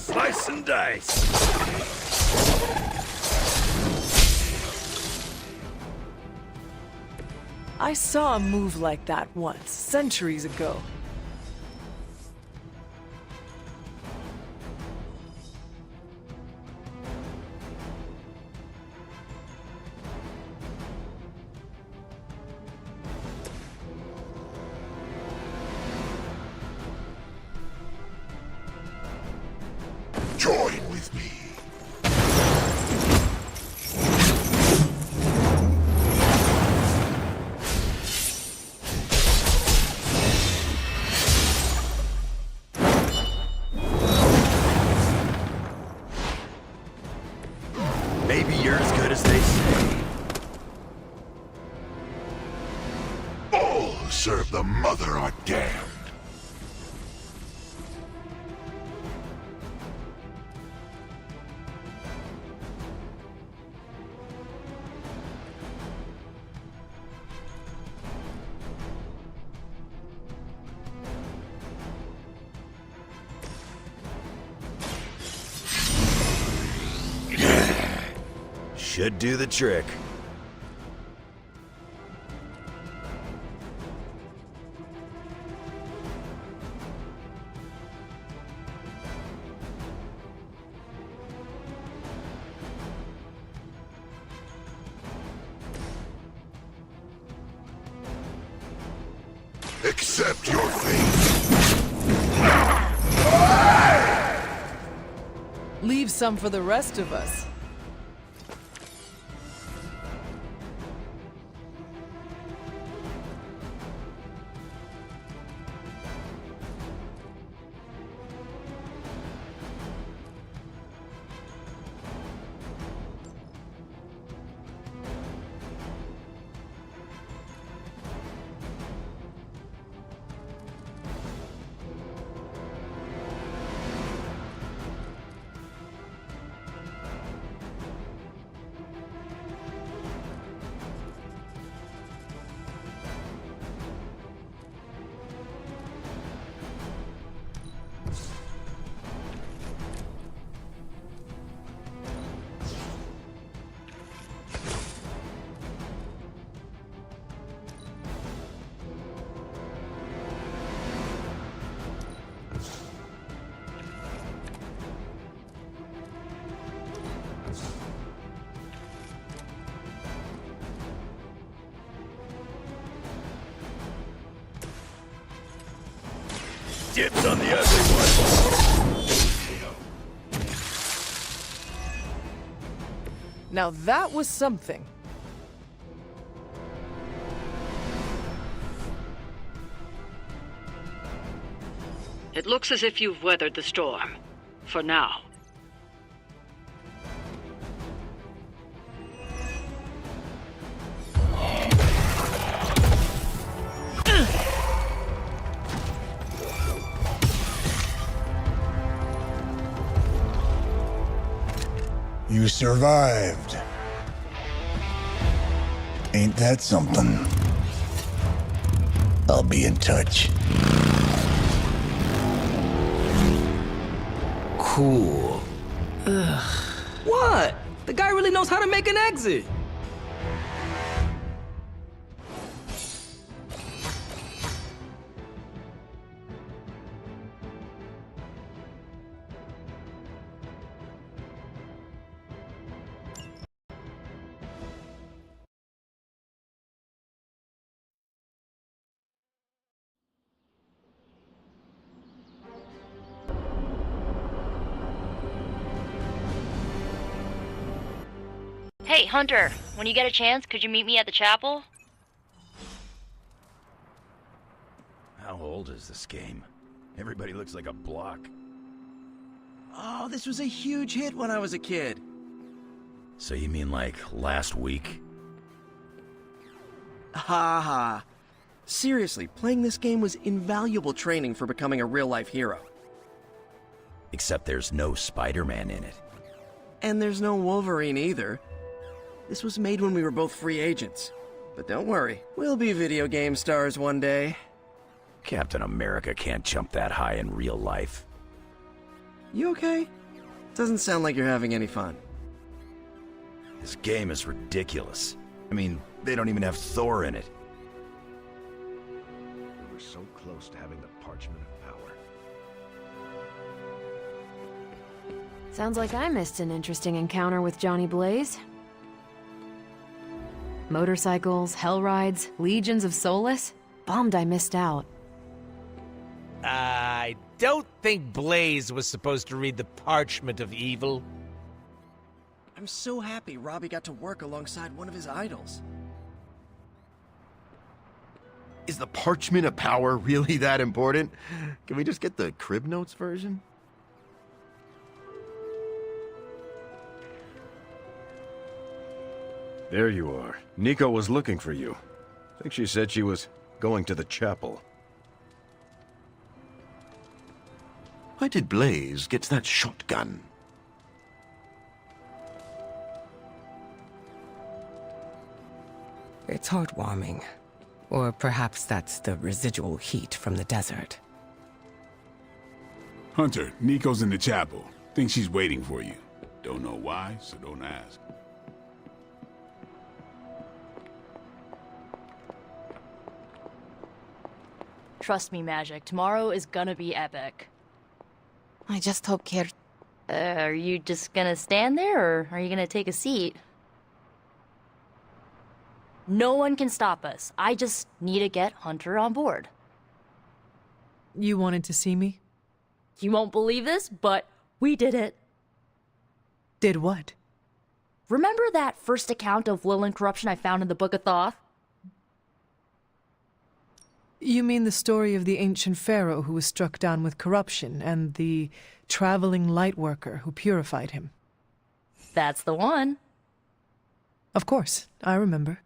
Slice and dice. I saw a move like that once, centuries ago. Join with me. Maybe you're as good as they say. All who serve the Mother are damned. Should do the trick. Accept your fate. Leave some for the rest of us. Dibs on the ugly one. Now that was something. It looks as if you've weathered the storm. For now. You survived. Ain't that something? I'll be in touch. Cool. Ugh. What? The guy really knows how to make an exit. Hey, Hunter, when you get a chance, could you meet me at the chapel? How old is this game? Everybody looks like a block. Oh, this was a huge hit when I was a kid. So you mean like last week? Ha ha. Seriously, playing this game was invaluable training for becoming a real-life hero. Except there's no Spider-Man in it. And there's no Wolverine either. This was made when we were both free agents. But don't worry, we'll be video game stars one day. Captain America can't jump that high in real life. You okay? Doesn't sound like you're having any fun. This game is ridiculous. I mean, they don't even have Thor in it. close to having the Parchment of Power. Sounds like I missed an interesting encounter with Johnny Blaze. Motorcycles, hell rides, legions of Solus. Bummed I missed out. I don't think Blaze was supposed to read the Parchment of Evil. I'm so happy Robbie got to work alongside one of his idols. Is the Parchment of Power really that important? Can we just get the Crib Notes version? There you are. Nico was looking for you. I think she said she was going to the chapel. Why did Blaze get that shotgun? It's heartwarming. Or perhaps that's the residual heat from the desert. Hunter, Nico's in the chapel. Think she's waiting for you. Don't know why, so don't ask. Trust me, Magic. Tomorrow is gonna be epic. I just hope Kier... Are you just gonna stand there, or are you gonna take a seat? No one can stop us. I just need to get Hunter on board. You wanted to see me? You won't believe this, but we did it. Did what? Remember that first account of Lilin corruption I found in the Book of Thoth? You mean the story of the ancient pharaoh who was struck down with corruption, and the traveling lightworker who purified him? That's the one. Of course, I remember.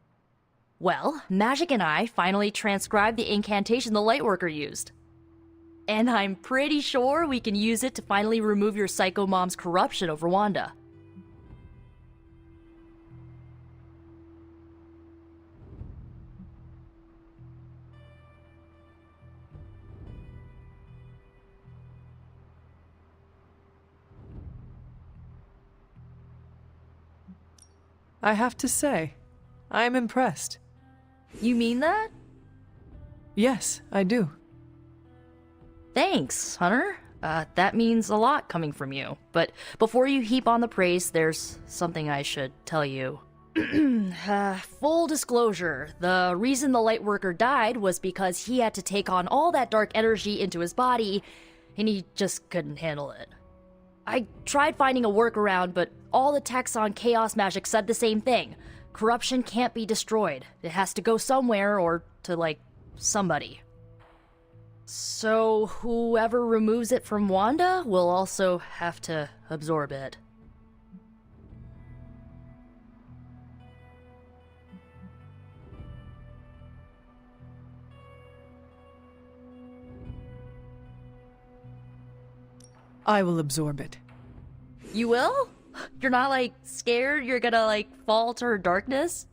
Well, Magic and I finally transcribed the incantation the lightworker used. And I'm pretty sure we can use it to finally remove your psycho mom's corruption over Wanda. I have to say, I am impressed. You mean that? Yes, I do. Thanks, Hunter. That means a lot coming from you. But before you heap on the praise, there's something I should tell you. Full disclosure, the reason the Lightworker died was because he had to take on all that dark energy into his body, and he just couldn't handle it. I tried finding a workaround, but all the texts on Chaos Magic said the same thing. Corruption can't be destroyed. It has to go somewhere, or to, like, somebody. So whoever removes it from Wanda will also have to absorb it. I will absorb it. You will? You're not, like, scared you're gonna, like, fall to her darkness?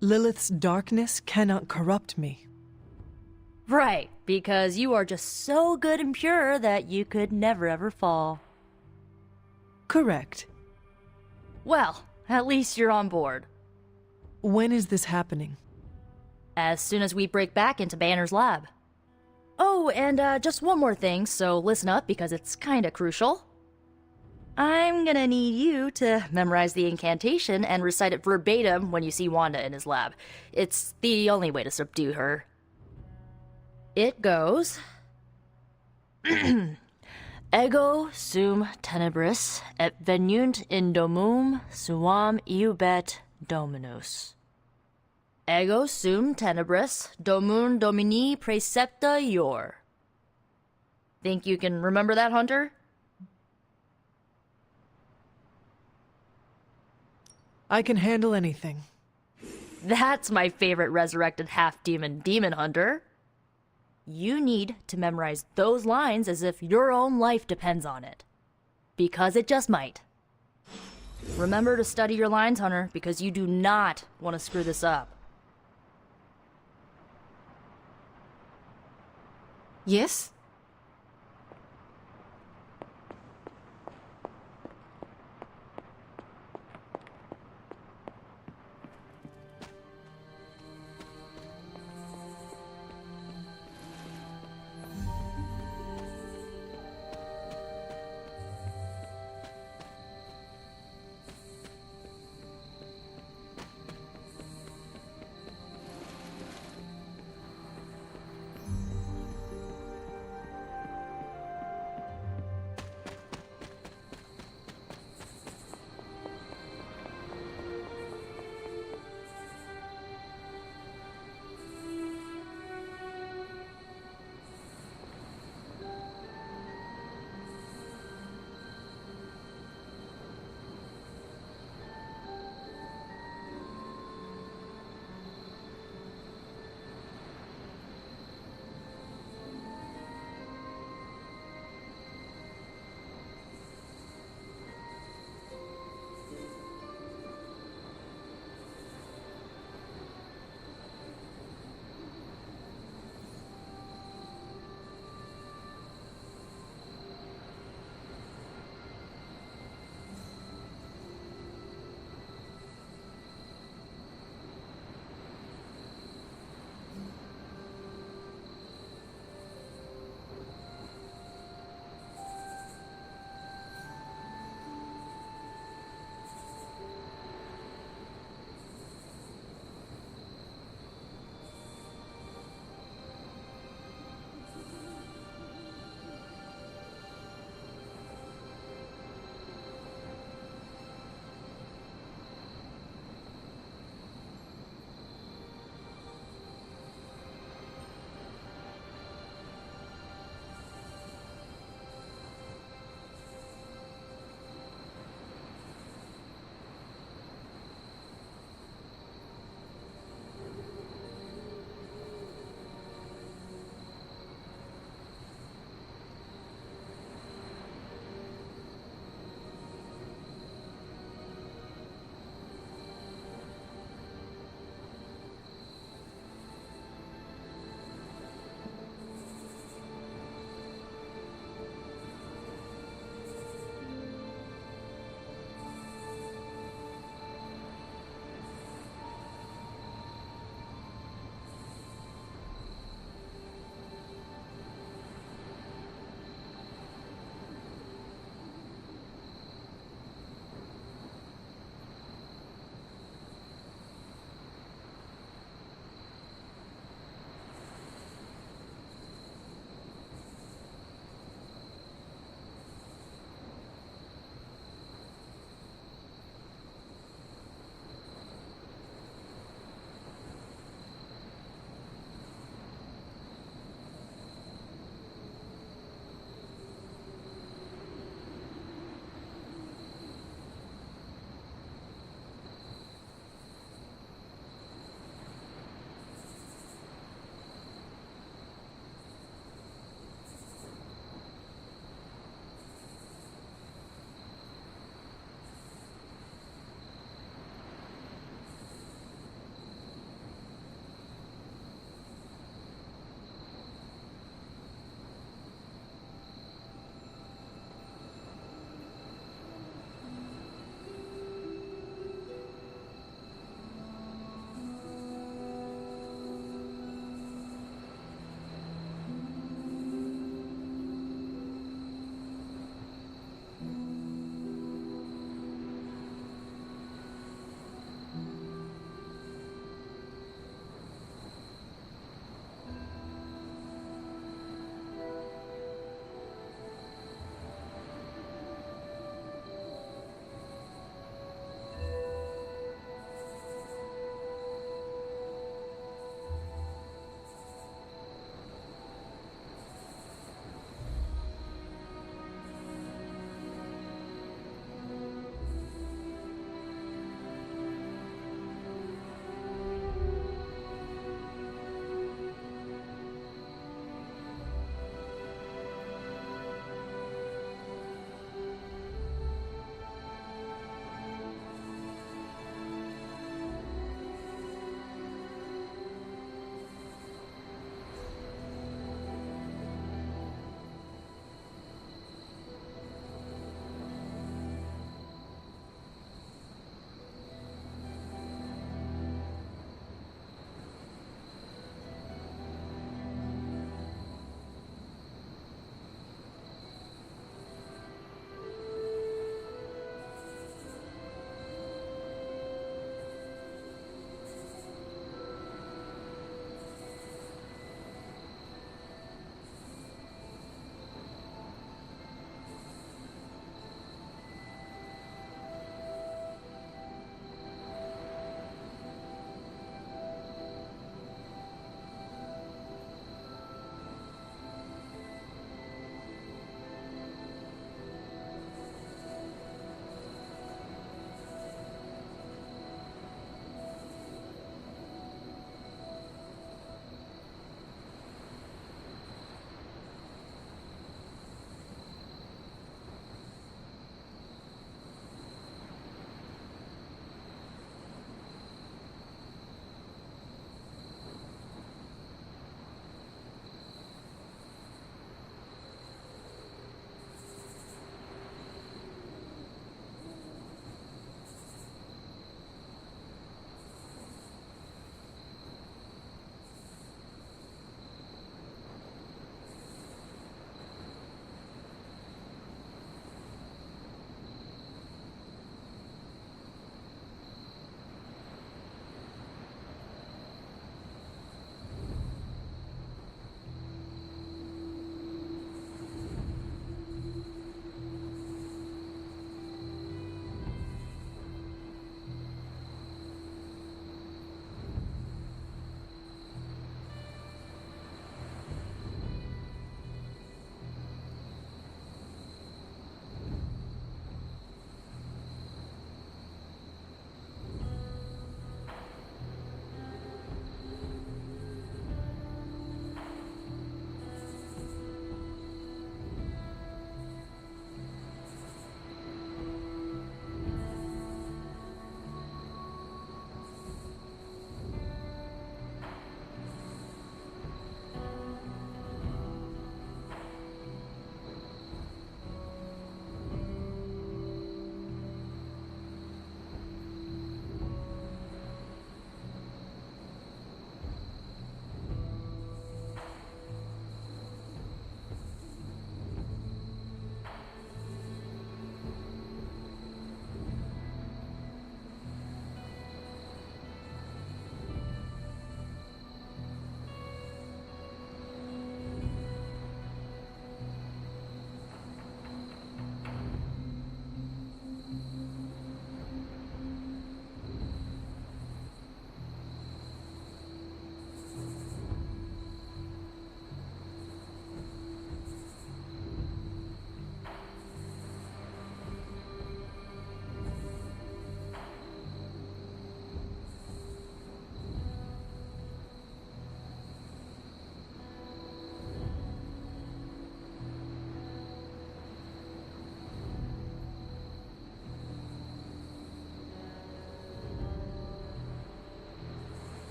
Lilith's darkness cannot corrupt me. Right, because you are just so good and pure that you could never ever fall. Correct. Well, at least you're on board. When is this happening? As soon as we break back into Banner's lab. Oh, and just one more thing, so listen up because it's kinda crucial. I'm gonna need you to memorize the incantation and recite it verbatim when you see Wanda in his lab. It's the only way to subdue her. It goes... Ego sum tenebris et venunt in domum suam iubet dominus. Ego sum tenebris domum domini praecepta ior. Think you can remember that, Hunter? I can handle anything. That's my favorite resurrected half-demon demon hunter. You need to memorize those lines as if your own life depends on it. Because it just might. Remember to study your lines, Hunter, because you do not want to screw this up. Yes?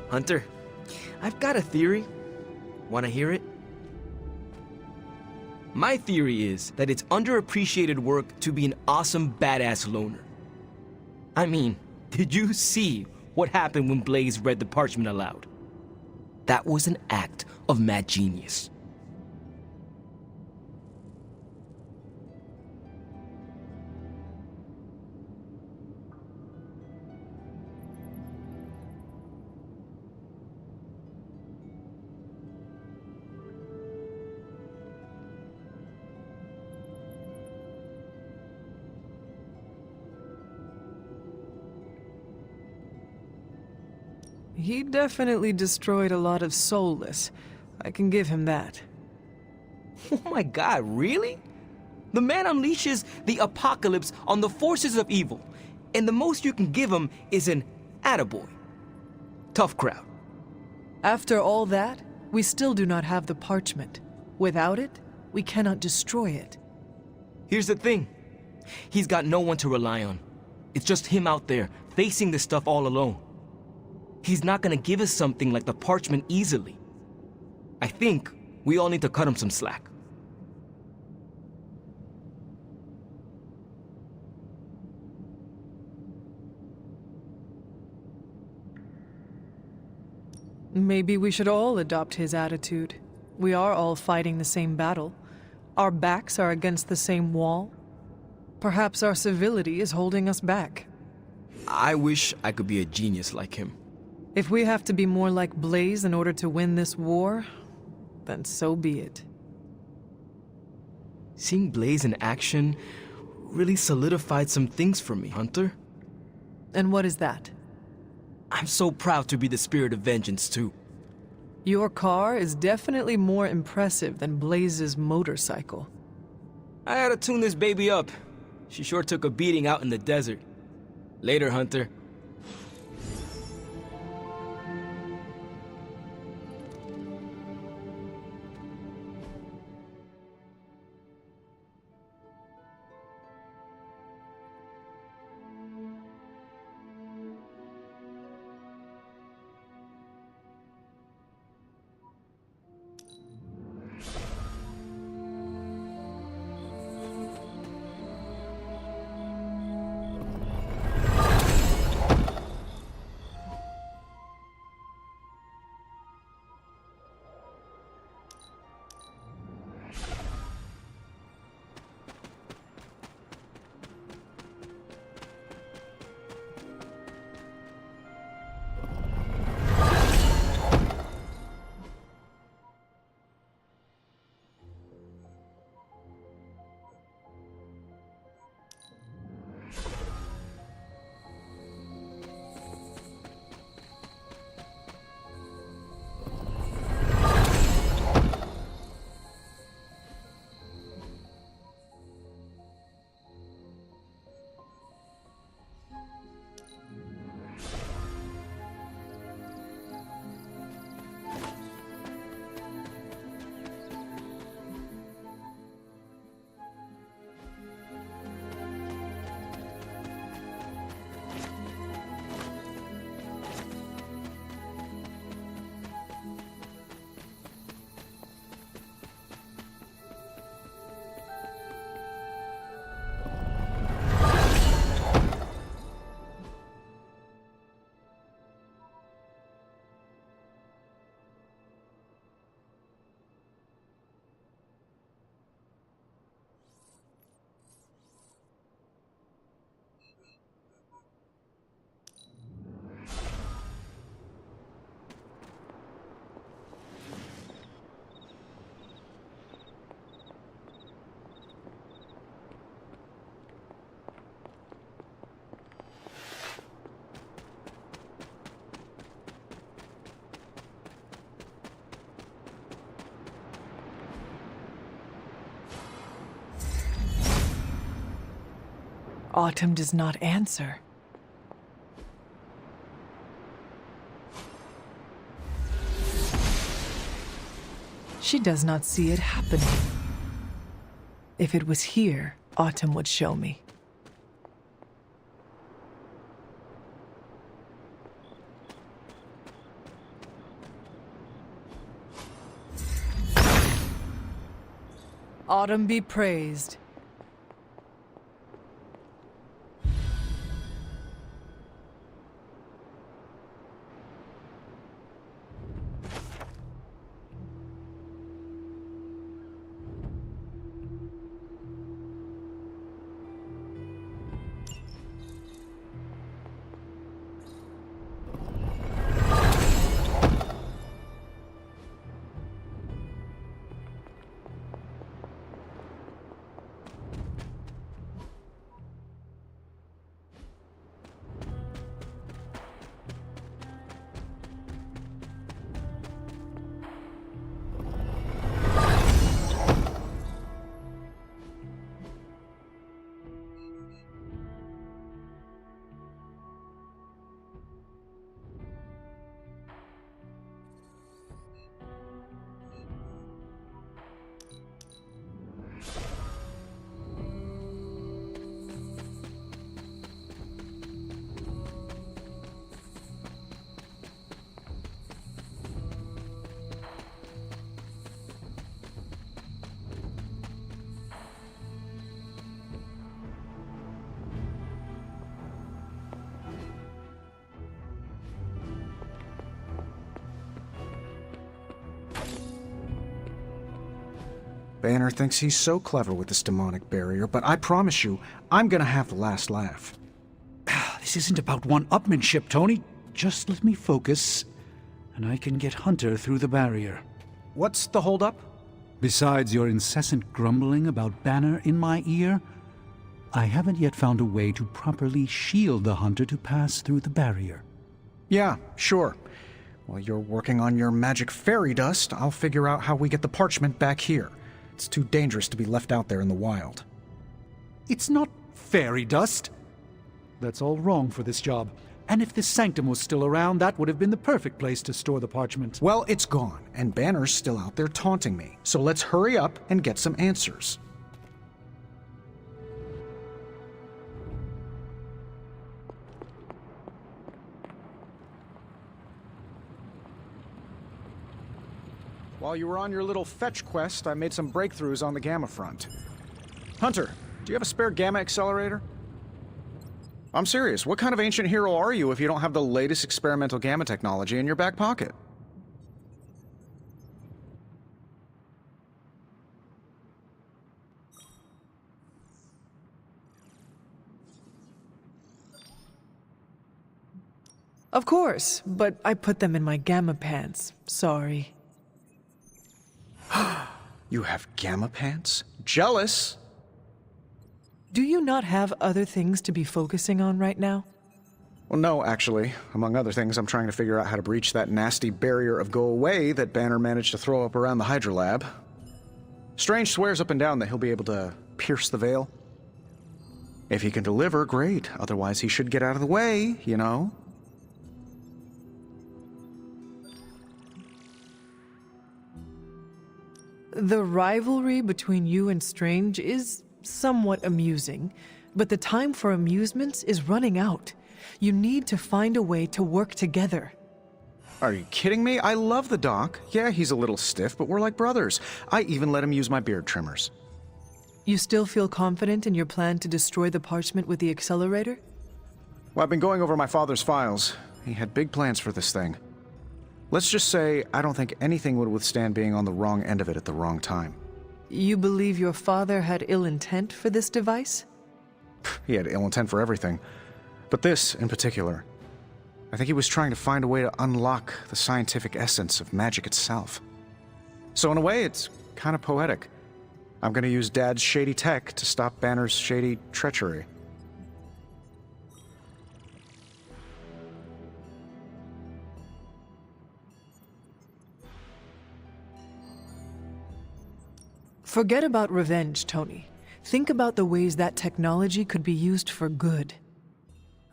Hunter, I've got a theory. Wanna hear it? My theory is that it's underappreciated work to be an awesome badass loner. I mean, did you see what happened when Blaze read the parchment aloud? That was an act of mad genius. He definitely destroyed a lot of Soulless. I can give him that. Oh my god, really? The man unleashes the apocalypse on the forces of evil, and the most you can give him is an attaboy. Tough crowd. After all that, we still do not have the parchment. Without it, we cannot destroy it. Here's the thing. He's got no one to rely on. It's just him out there, facing this stuff all alone. He's not gonna give us something like the parchment easily. I think we all need to cut him some slack. Maybe we should all adopt his attitude. We are all fighting the same battle. Our backs are against the same wall. Perhaps our civility is holding us back. I wish I could be a genius like him. If we have to be more like Blaze in order to win this war, then so be it. Seeing Blaze in action really solidified some things for me, Hunter. And what is that? I'm so proud to be the Spirit of Vengeance, too. Your car is definitely more impressive than Blaze's motorcycle. I had to tune this baby up. She sure took a beating out in the desert. Later, Hunter. Autumn does not answer. She does not see it happening. If it was here, Autumn would show me. Autumn be praised. Banner thinks he's so clever with this demonic barrier, but I promise you, I'm gonna have the last laugh. This isn't about one-upmanship, Tony. Just let me focus, and I can get Hunter through the barrier. What's the holdup? Besides your incessant grumbling about Banner in my ear, I haven't yet found a way to properly shield the Hunter to pass through the barrier. Yeah, sure. While you're working on your magic fairy dust, I'll figure out how we get the parchment back here. It's too dangerous to be left out there in the wild. It's not fairy dust. That's all wrong for this job. And if this sanctum was still around, that would have been the perfect place to store the parchment. Well, it's gone, and Banner's still out there taunting me. So let's hurry up and get some answers. While you were on your little fetch quest, I made some breakthroughs on the Gamma front. Hunter, do you have a spare Gamma accelerator? I'm serious. What kind of ancient hero are you if you don't have the latest experimental Gamma technology in your back pocket? Of course, but I put them in my Gamma pants. Sorry. You have Gamma pants? Jealous! Do you not have other things to be focusing on right now? Well, no, actually. Among other things, I'm trying to figure out how to breach that nasty barrier of go away that Banner managed to throw up around the Hydra lab. Strange swears up and down that he'll be able to pierce the veil. If he can deliver, great. Otherwise, he should get out of the way, you know? The rivalry between you and Strange is somewhat amusing, but the time for amusements is running out. You need to find a way to work together. Are you kidding me? I love the Doc. Yeah, he's a little stiff, but we're like brothers. I even let him use my beard trimmers. You still feel confident in your plan to destroy the parchment with the accelerator? Well, I've been going over my father's files. He had big plans for this thing. Let's just say I don't think anything would withstand being on the wrong end of it at the wrong time. You believe your father had ill intent for this device? He had ill intent for everything. But this, in particular. I think he was trying to find a way to unlock the scientific essence of magic itself. So in a way, it's kind of poetic. I'm going to use Dad's shady tech to stop Banner's shady treachery. Forget about revenge, Tony. Think about the ways that technology could be used for good.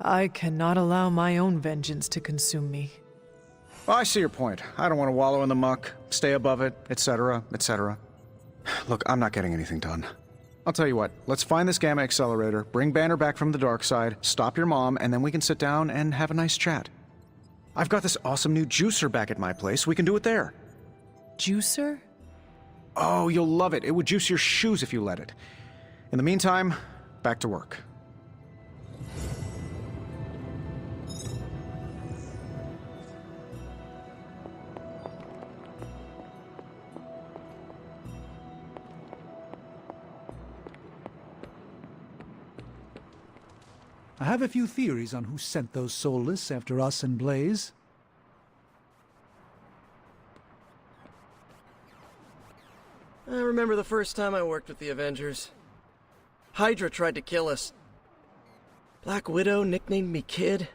I cannot allow my own vengeance to consume me. Well, I see your point. I don't want to wallow in the muck, stay above it, etc., etc. Look, I'm not getting anything done. I'll tell you what, let's find this Gamma accelerator, bring Banner back from the dark side, stop your mom, and then we can sit down and have a nice chat. I've got this awesome new juicer back at my place. We can do it there. Juicer? Oh, you'll love it. It would juice your shoes if you let it. In the meantime, back to work. I have a few theories on who sent those soulless after us and Blaze. I remember the first time I worked with the Avengers. Hydra tried to kill us. Black Widow nicknamed me Kid.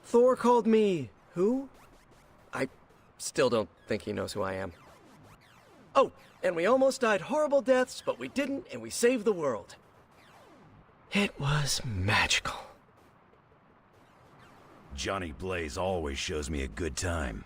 Thor called me... who? I still don't think he knows who I am. Oh, and we almost died horrible deaths, but we didn't, and we saved the world. It was magical. Johnny Blaze always shows me a good time.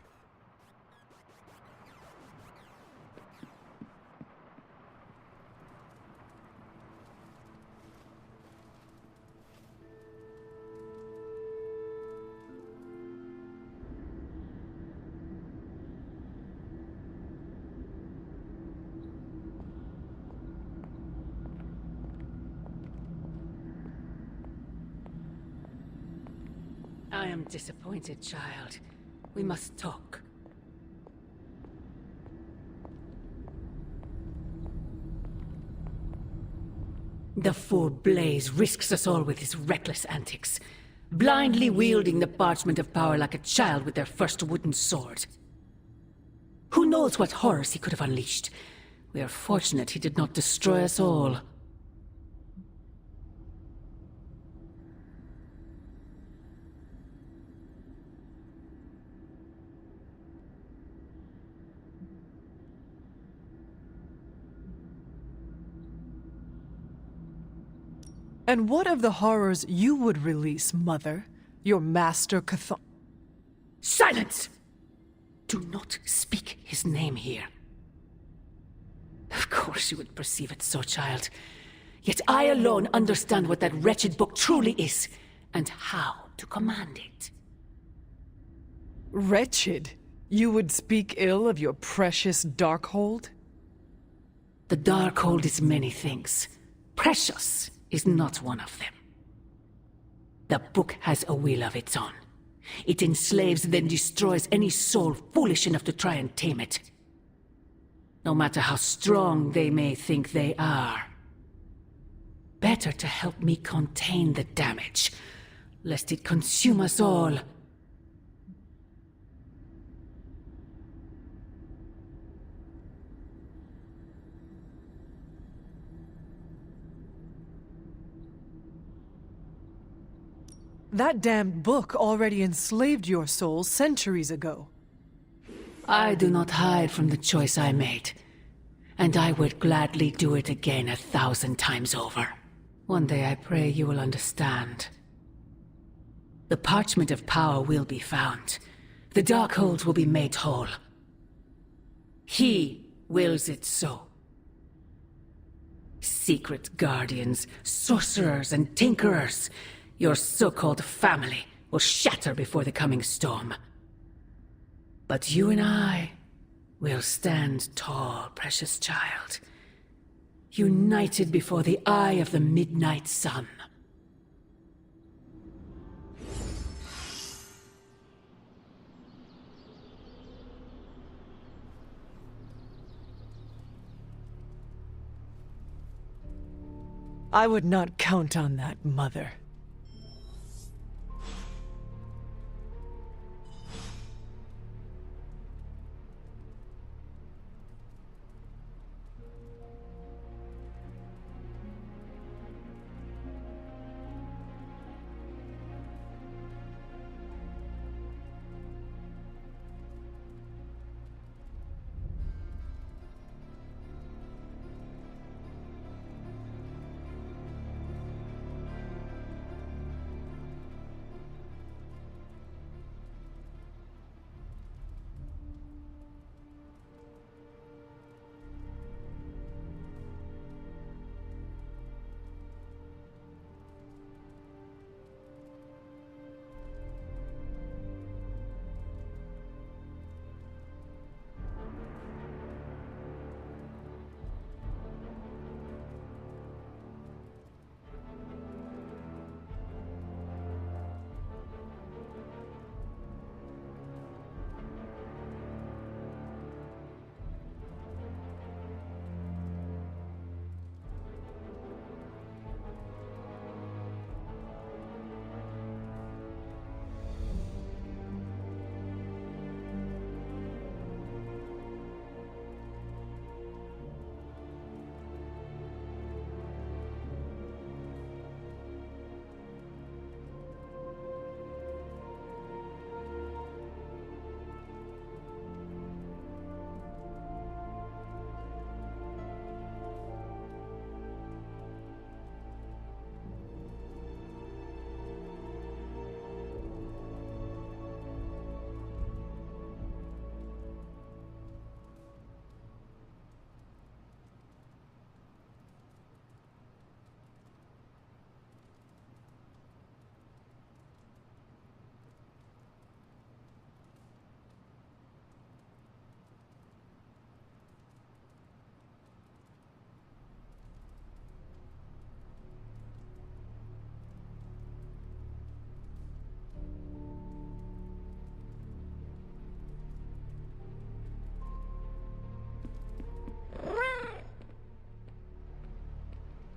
I am disappointed, child. We must talk. The fool Blaze risks us all with his reckless antics, blindly wielding the parchment of power like a child with their first wooden sword. Who knows what horrors he could have unleashed? We are fortunate he did not destroy us all. And what of the horrors you would release, Mother? Your master Chthon... Silence! Do not speak his name here. Of course you would perceive it so, child. Yet I alone understand what that wretched book truly is, and how to command it. Wretched? You would speak ill of your precious Darkhold? The Darkhold is many things. Precious is not one of them. The book has a will of its own. It enslaves, then destroys any soul foolish enough to try and tame it. No matter how strong they may think they are. Better to help me contain the damage, lest it consume us all. That damned book already enslaved your soul centuries ago. I do not hide from the choice I made, and I would gladly do it again 1,000 times over. One day I pray you will understand. The parchment of power will be found. The Darkhold will be made whole. He wills it so. Secret guardians, sorcerers, and tinkerers, your so-called family will shatter before the coming storm. But you and I will stand tall, precious child. United before the eye of the midnight sun. I would not count on that, Mother.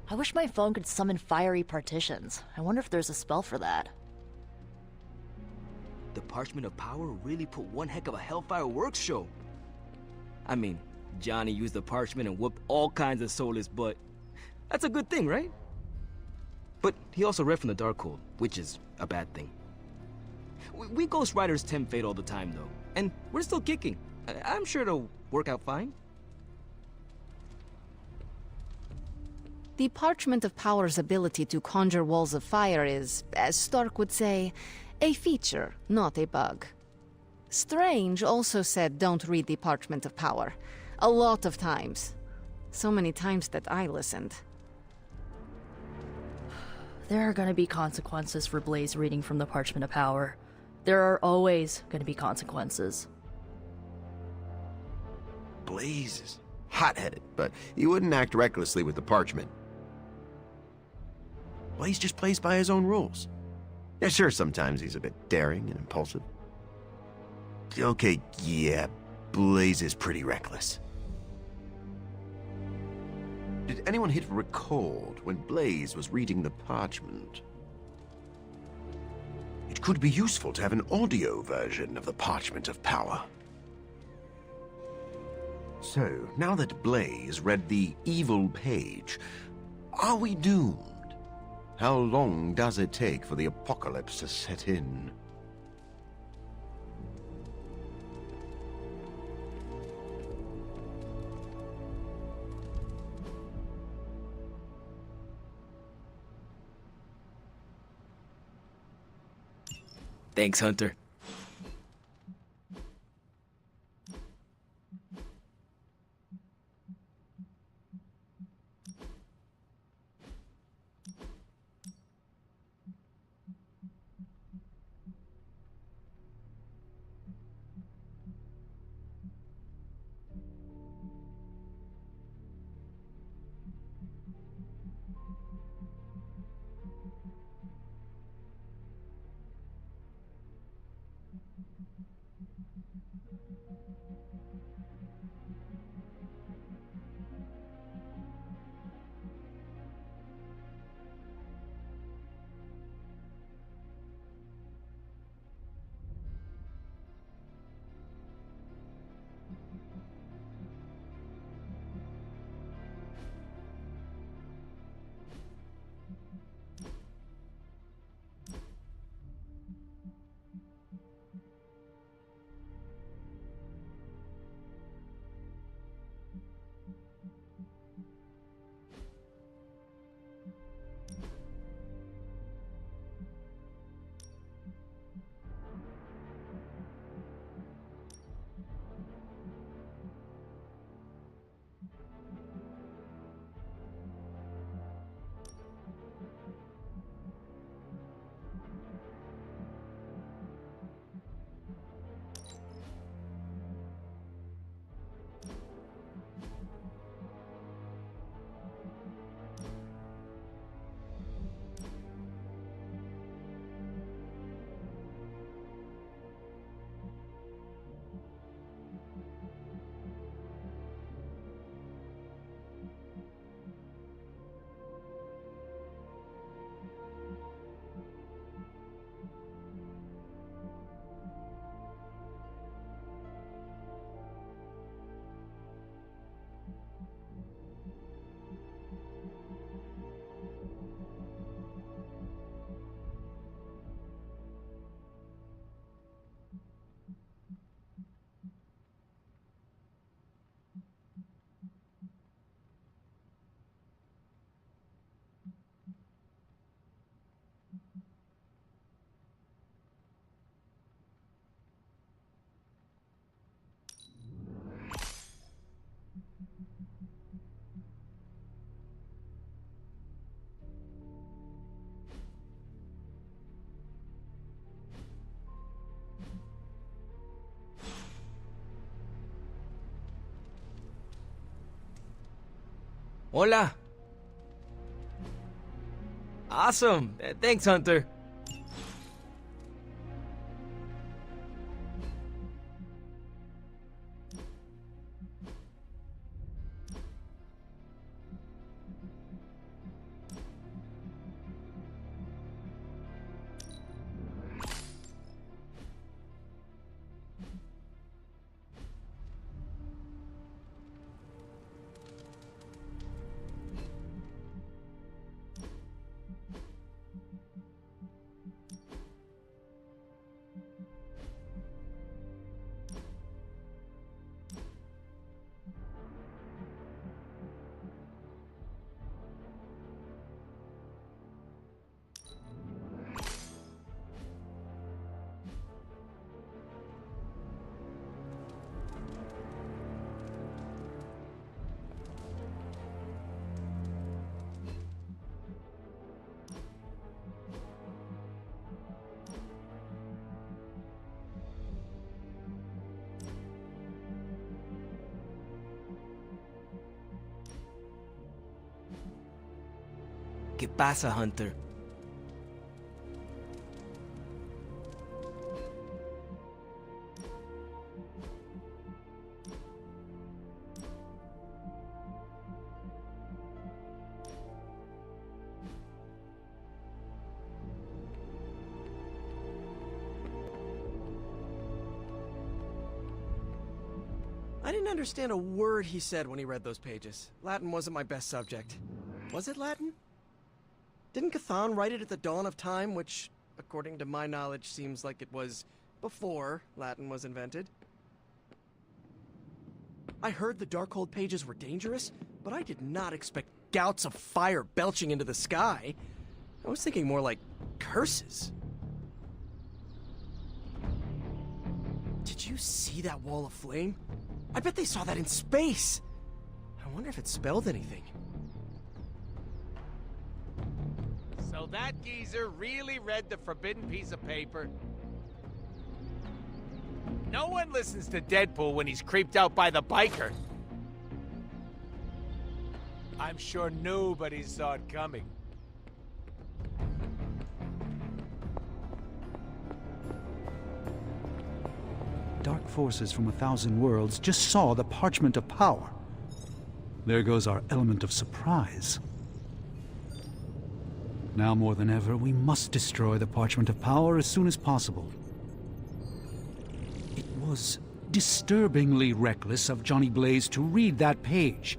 I wish my phone could summon fiery partitions. I wonder if there's a spell for that. The Parchment of Power really put one heck of a Hellfire Works show. I mean, Johnny used the parchment and whooped all kinds of soulless butt. That's a good thing, right? But he also read from the Darkhold, which is a bad thing. We Ghost Riders tempt fate all the time, though, and we're still kicking. I'm sure it'll work out fine. The Parchment of Power's ability to conjure walls of fire is, as Stark would say, a feature, not a bug. Strange also said don't read the Parchment of Power. A lot of times. So many times that I listened. There are gonna be consequences for Blaze reading from the Parchment of Power. There are always gonna be consequences. Blaze is hot-headed, but he wouldn't act recklessly with the parchment. Blaze just plays by his own rules. Yeah, sure, sometimes he's a bit daring and impulsive. Okay, yeah, Blaze is pretty reckless. Did anyone hit record when Blaze was reading the parchment? It could be useful to have an audio version of the Parchment of Power. So, now that Blaze read the evil page, are we doomed? How long does it take for the apocalypse to set in? Thanks, Hunter. Hola. Awesome. Thanks, Hunter. ¿Qué pasa, Hunter? I didn't understand a word he said when he read those pages. Latin wasn't my best subject. Was it Latin? Didn't Cthon write it at the dawn of time, which, according to my knowledge, seems like it was before Latin was invented? I heard the Darkhold pages were dangerous, but I did not expect gouts of fire belching into the sky. I was thinking more like curses. Did you see that wall of flame? I bet they saw that in space. I wonder if it spelled anything. So that geezer really read the forbidden piece of paper? No one listens to Deadpool when he's creeped out by the biker. I'm sure nobody saw it coming. Dark forces from 1,000 worlds just saw the Parchment of Power. There goes our element of surprise. Now more than ever, we must destroy the Parchment of Power as soon as possible. It was disturbingly reckless of Johnny Blaze to read that page.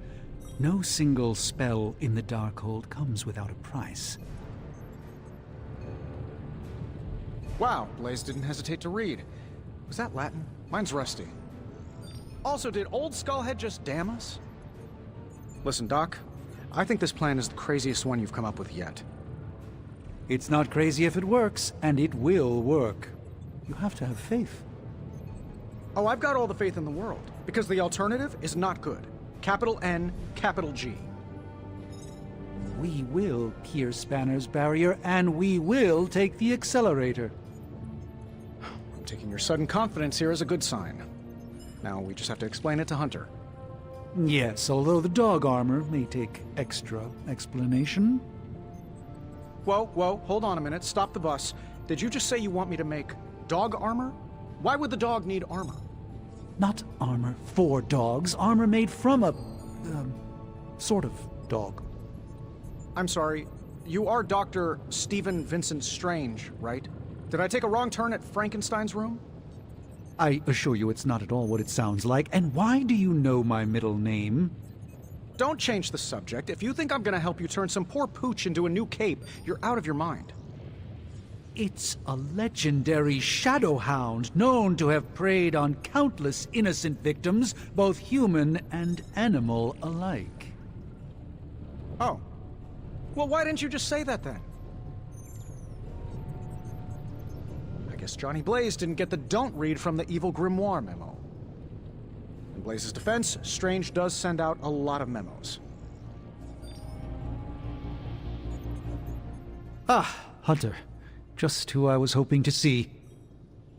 No single spell in the Darkhold comes without a price. Wow, Blaze didn't hesitate to read. Was that Latin? Mine's rusty. Also, did old Skullhead just damn us? Listen, Doc, I think this plan is the craziest one you've come up with yet. It's not crazy if it works, and it will work. You have to have faith. Oh, I've got all the faith in the world, because the alternative is not good. Capital N, capital G. We will pierce Banner's barrier, and we will take the accelerator. Taking your sudden confidence here is a good sign. Now we just have to explain it to Hunter. Yes, although the dog armor may take extra explanation. Whoa, hold on a minute. Stop the bus. Did you just say you want me to make dog armor? Why would the dog need armor? Not armor for dogs, armor made from a... sort of dog. I'm sorry, you are Dr. Stephen Vincent Strange, right? Did I take a wrong turn at Frankenstein's room? I assure you it's not at all what it sounds like. And why do you know my middle name? Don't change the subject. If you think I'm gonna help you turn some poor pooch into a new cape, you're out of your mind. It's a legendary shadow hound known to have preyed on countless innocent victims, both human and animal alike. Oh. Well, why didn't you just say that then? I guess Johnny Blaze didn't get the don't read from the evil grimoire memo. In Blaze's defense, Strange does send out a lot of memos. Ah, Hunter. Just who I was hoping to see.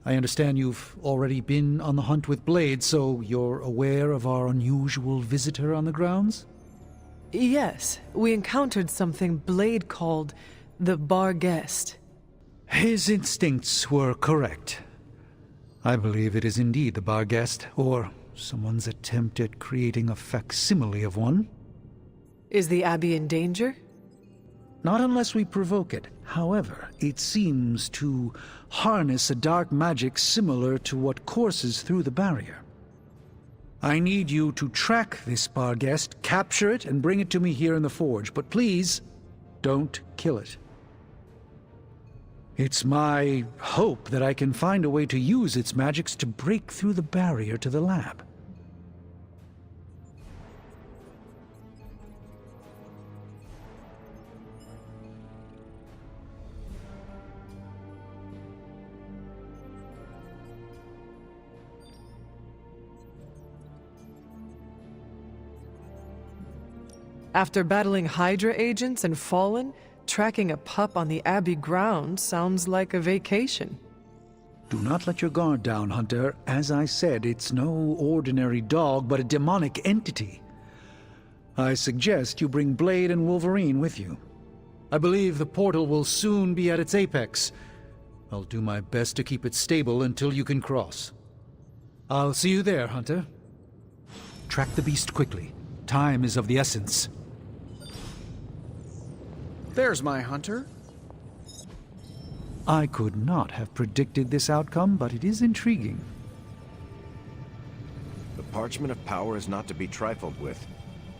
I understand you've already been on the hunt with Blade, so you're aware of our unusual visitor on the grounds? Yes, we encountered something Blade called the Barghest. His instincts were correct. I believe it is indeed the Barghest, or someone's attempt at creating a facsimile of one. Is the Abbey in danger? Not unless we provoke it. However, it seems to harness a dark magic similar to what courses through the barrier. I need you to track this Barghest, capture it, and bring it to me here in the forge. But please, don't kill it. It's my hope that I can find a way to use its magics to break through the barrier to the lab. After battling Hydra agents and Fallen, tracking a pup on the Abbey grounds sounds like a vacation. Do not let your guard down, Hunter. As I said, it's no ordinary dog, but a demonic entity. I suggest you bring Blade and Wolverine with you. I believe the portal will soon be at its apex. I'll do my best to keep it stable until you can cross. I'll see you there, Hunter. Track the beast quickly. Time is of the essence. There's my hunter. I could not have predicted this outcome, but it is intriguing. The Parchment of Power is not to be trifled with.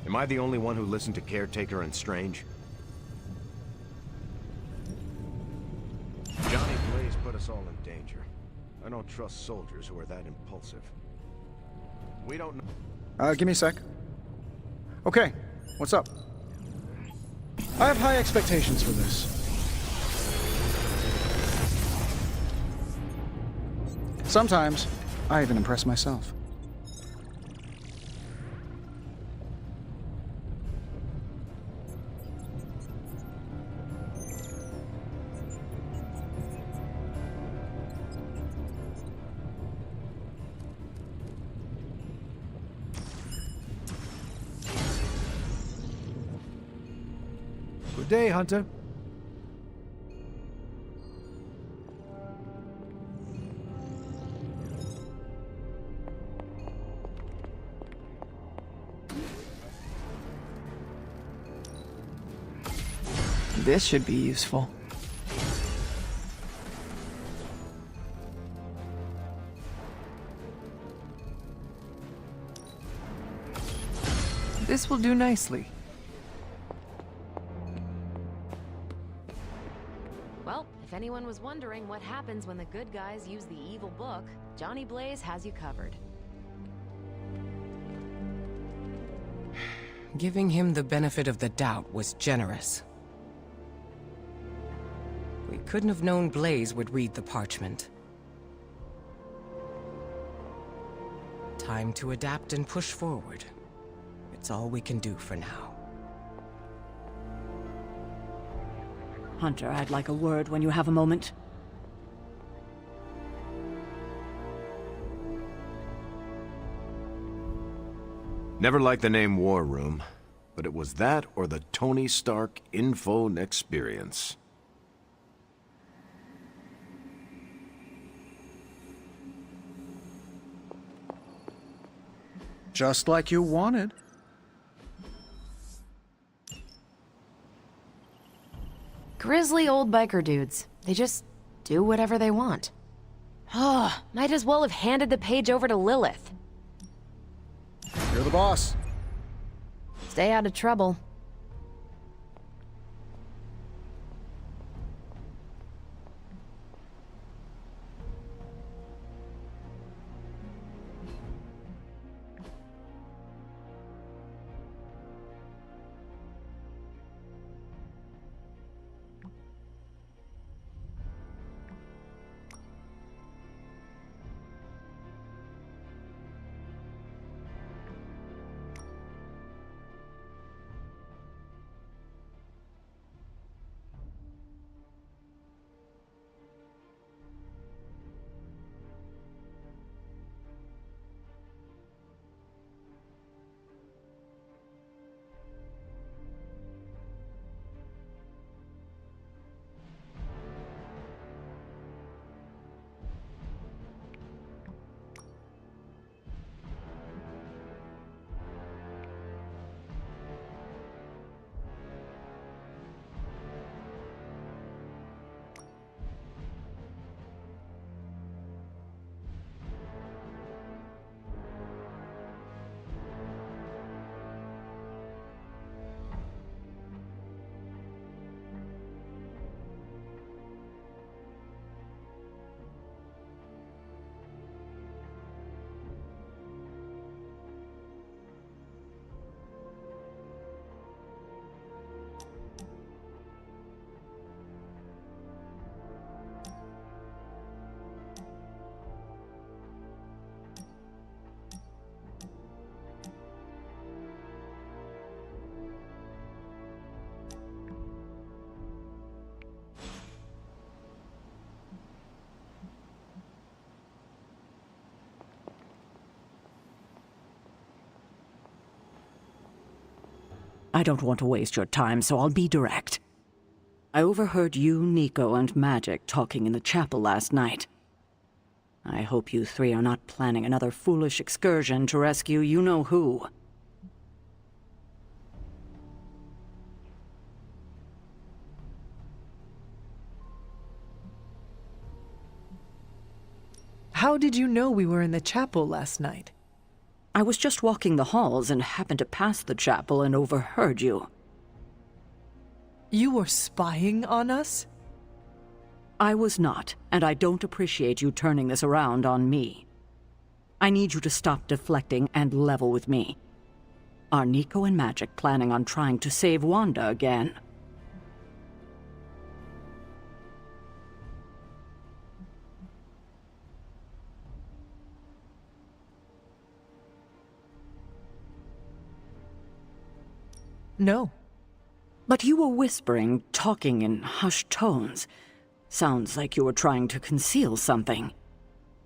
Am I the only one who listened to Caretaker and Strange? Johnny Blaze put us all in danger. I don't trust soldiers who are that impulsive. We don't know. Give me a sec. Okay, what's up? I have high expectations for this. Sometimes, I even impress myself. Good day, Hunter. This should be useful. This will do nicely. Well, if anyone was wondering what happens when the good guys use the evil book, Johnny Blaze has you covered. Giving him the benefit of the doubt was generous. We couldn't have known Blaze would read the parchment. Time to adapt and push forward. It's all we can do for now. Hunter, I'd like a word when you have a moment. Never liked the name War Room, but it was that or the Tony Stark Info Experience. Just like you wanted. Grizzly old biker dudes. They just do whatever they want. Oh, might as well have handed the page over to Lilith. You're the boss. Stay out of trouble. I don't want to waste your time, so I'll be direct. I overheard you, Nico, and Magic talking in the chapel last night. I hope you three are not planning another foolish excursion to rescue you-know-who. How did you know we were in the chapel last night? I was just walking the halls and happened to pass the chapel and overheard you. You were spying on us? I was not, and I don't appreciate you turning this around on me. I need you to stop deflecting and level with me. Are Nico and Magic planning on trying to save Wanda again? No. But you were whispering, talking in hushed tones. Sounds like you were trying to conceal something.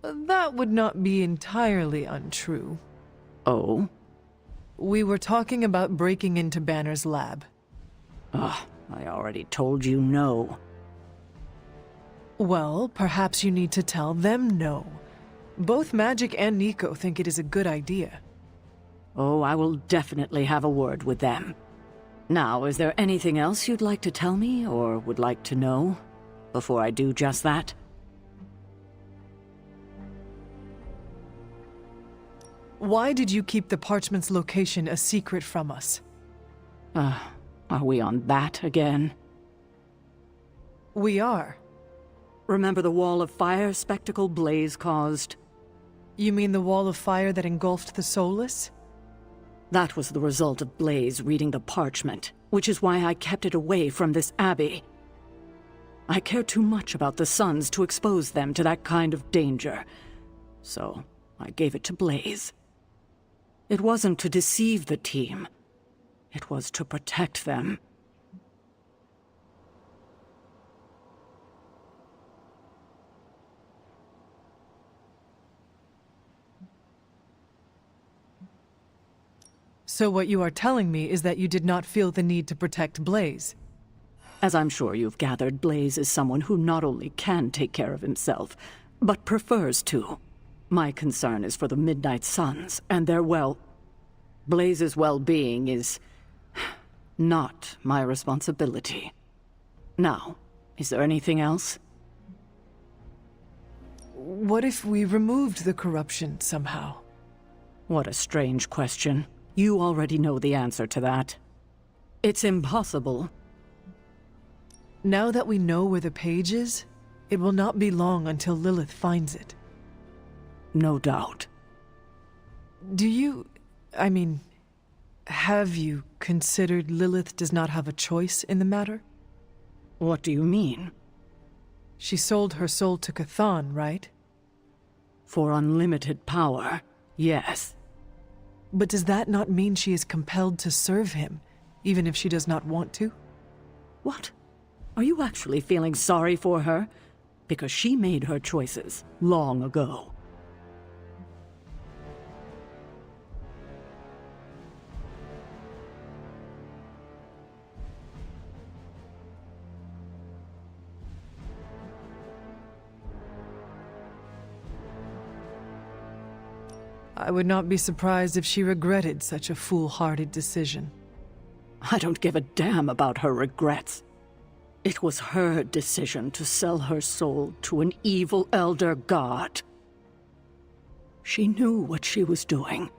That would not be entirely untrue. Oh? We were talking about breaking into Banner's lab. Ugh, I already told you no. Well, perhaps you need to tell them no. Both Magic and Nico think it is a good idea. Oh, I will definitely have a word with them. Now, is there anything else you'd like to tell me, or would like to know, before I do just that? Why did you keep the parchment's location a secret from us? Are we on that again? We are. Remember the wall of fire spectacle Blaze caused? You mean the wall of fire that engulfed the Soulless? That was the result of Blaze reading the parchment, which is why I kept it away from this abbey. I care too much about the Sons to expose them to that kind of danger, so I gave it to Blaze. It wasn't to deceive the team. It was to protect them. So what you are telling me is that you did not feel the need to protect Blaze? As I'm sure you've gathered, Blaze is someone who not only can take care of himself, but prefers to. My concern is for the Midnight Suns, and their Blaze's well-being is not my responsibility. Now, is there anything else? What if we removed the corruption somehow? What a strange question. You already know the answer to that. It's impossible. Now that we know where the page is, it will not be long until Lilith finds it. No doubt. Have you considered Lilith does not have a choice in the matter? What do you mean? She sold her soul to Chthon, right? For unlimited power, yes. But does that not mean she is compelled to serve him, even if she does not want to? What? Are you actually feeling sorry for her? Because she made her choices long ago. I would not be surprised if she regretted such a foolhardy decision. I don't give a damn about her regrets. It was her decision to sell her soul to an evil elder god. She knew what she was doing.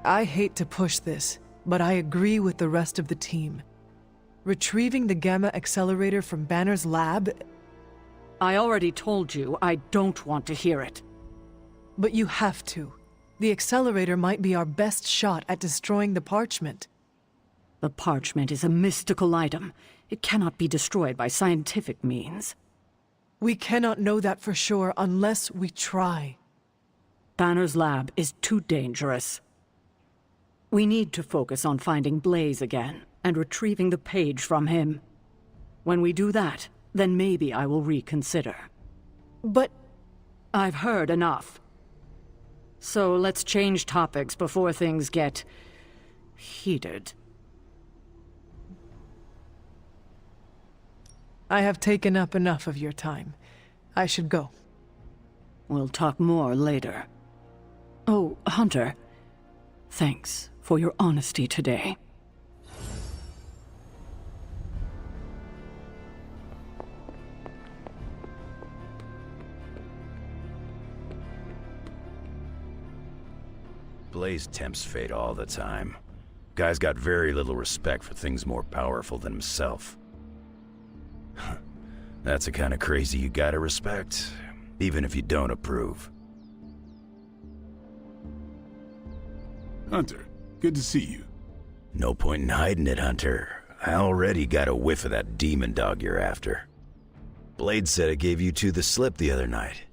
I hate to push this, but I agree with the rest of the team. Retrieving the Gamma Accelerator from Banner's lab... I already told you I don't want to hear it. But you have to. The accelerator might be our best shot at destroying the parchment. The parchment is a mystical item. It cannot be destroyed by scientific means. We cannot know that for sure unless we try. Banner's lab is too dangerous. We need to focus on finding Blaze again and retrieving the page from him. When we do that, then maybe I will reconsider. But... I've heard enough. So let's change topics before things get... heated. I have taken up enough of your time. I should go. We'll talk more later. Oh, Hunter, thanks for your honesty today. Blaze tempts fate all the time. Guy's got very little respect for things more powerful than himself. That's the kind of crazy you gotta respect, even if you don't approve. Hunter, good to see you. No point in hiding it, Hunter. I already got a whiff of that demon dog you're after. Blade said it gave you two the slip the other night.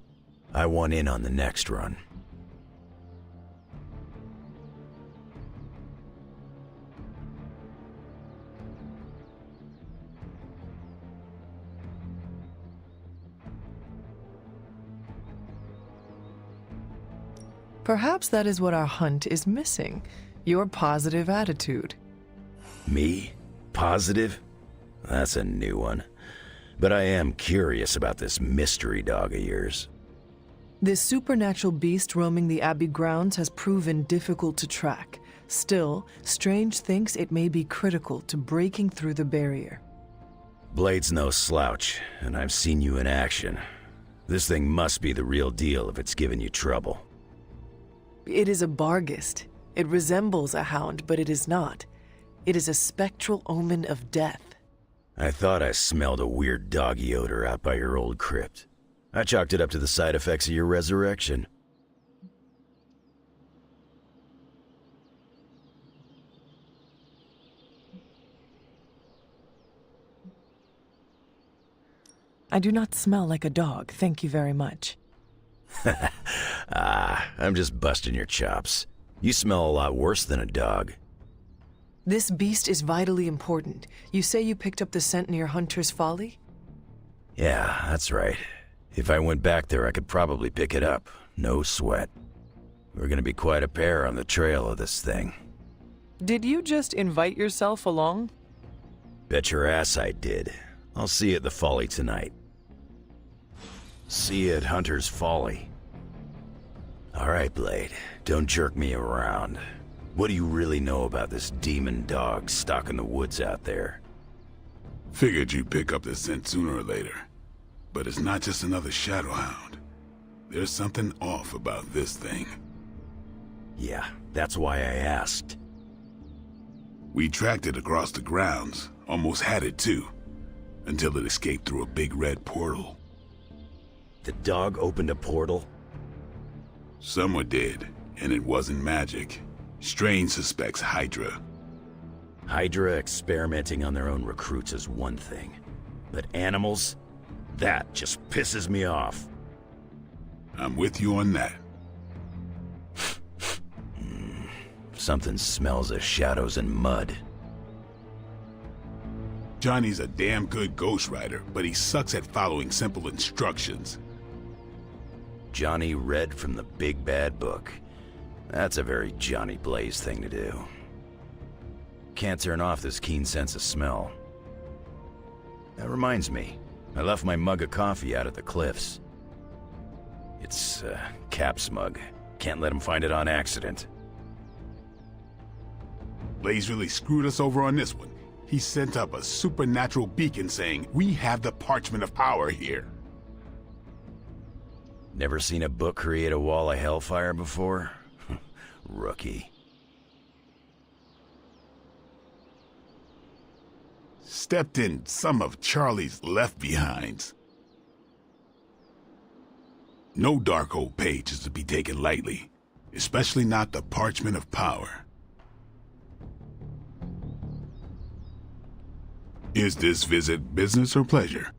I want in on the next run. Perhaps that is what our hunt is missing. Your positive attitude. Me? Positive? That's a new one. But I am curious about this mystery dog of yours. This supernatural beast roaming the Abbey grounds has proven difficult to track. Still, Strange thinks it may be critical to breaking through the barrier. Blade's no slouch, and I've seen you in action. This thing must be the real deal if it's giving you trouble. It is a Barghest. It resembles a hound, but it is not. It is a spectral omen of death. I thought I smelled a weird doggy odor out by your old crypt. I chalked it up to the side effects of your resurrection. I do not smell like a dog, thank you very much. I'm just busting your chops. You smell a lot worse than a dog. This beast is vitally important. You say you picked up the scent near Hunter's Folly? Yeah, that's right. If I went back there, I could probably pick it up. No sweat. We're gonna be quite a pair on the trail of this thing. Did you just invite yourself along? Bet your ass I did. I'll see you at the Folly tonight. See you at Hunter's Folly. All right, Blade. Don't jerk me around. What do you really know about this demon dog stuck in the woods out there? Figured you'd pick up the scent sooner or later. But it's not just another Shadowhound. There's something off about this thing. Yeah, that's why I asked. We tracked it across the grounds, almost had it too, until it escaped through a big red portal. The dog opened a portal? Someone did, and it wasn't magic. Strange suspects Hydra. Hydra experimenting on their own recruits is one thing. But animals? That just pisses me off. I'm with you on that. Something smells of shadows and mud. Johnny's a damn good ghostwriter, but he sucks at following simple instructions. Johnny read from the big bad book. That's a very Johnny Blaze thing to do. Can't turn off this keen sense of smell. That reminds me, I left my mug of coffee out at the cliffs. It's Cap's mug. Can't let him find it on accident. Blaze really screwed us over on this one. He sent up a supernatural beacon saying, "We have the Parchment of Power here." Never seen a book create a wall of hellfire before? Rookie. Stepped in some of Charlie's left-behinds. No Darkhold page is to be taken lightly, especially not the Parchment of Power. Is this visit business or pleasure?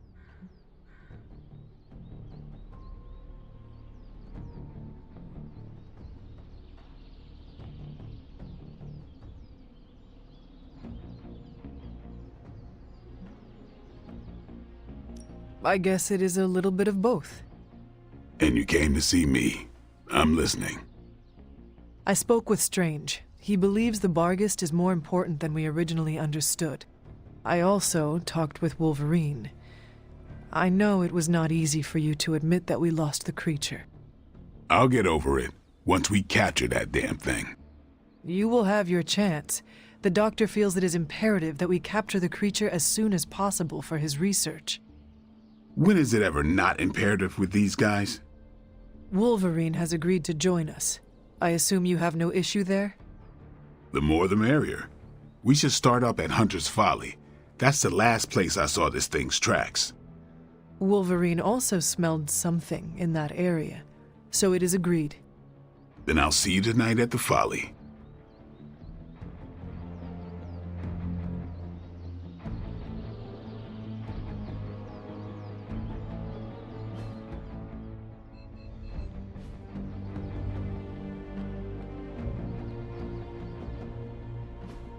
I guess it is a little bit of both. And you came to see me. I'm listening. I spoke with Strange. He believes the Barghest is more important than we originally understood. I also talked with Wolverine. I know it was not easy for you to admit that we lost the creature. I'll get over it once we capture that damn thing. You will have your chance. The doctor feels it is imperative that we capture the creature as soon as possible for his research. When is it ever not imperative with these guys? Wolverine has agreed to join us. I assume you have no issue there? The more the merrier. We should start up at Hunter's Folly. That's the last place I saw this thing's tracks. Wolverine also smelled something in that area, so it is agreed. Then I'll see you tonight at the Folly.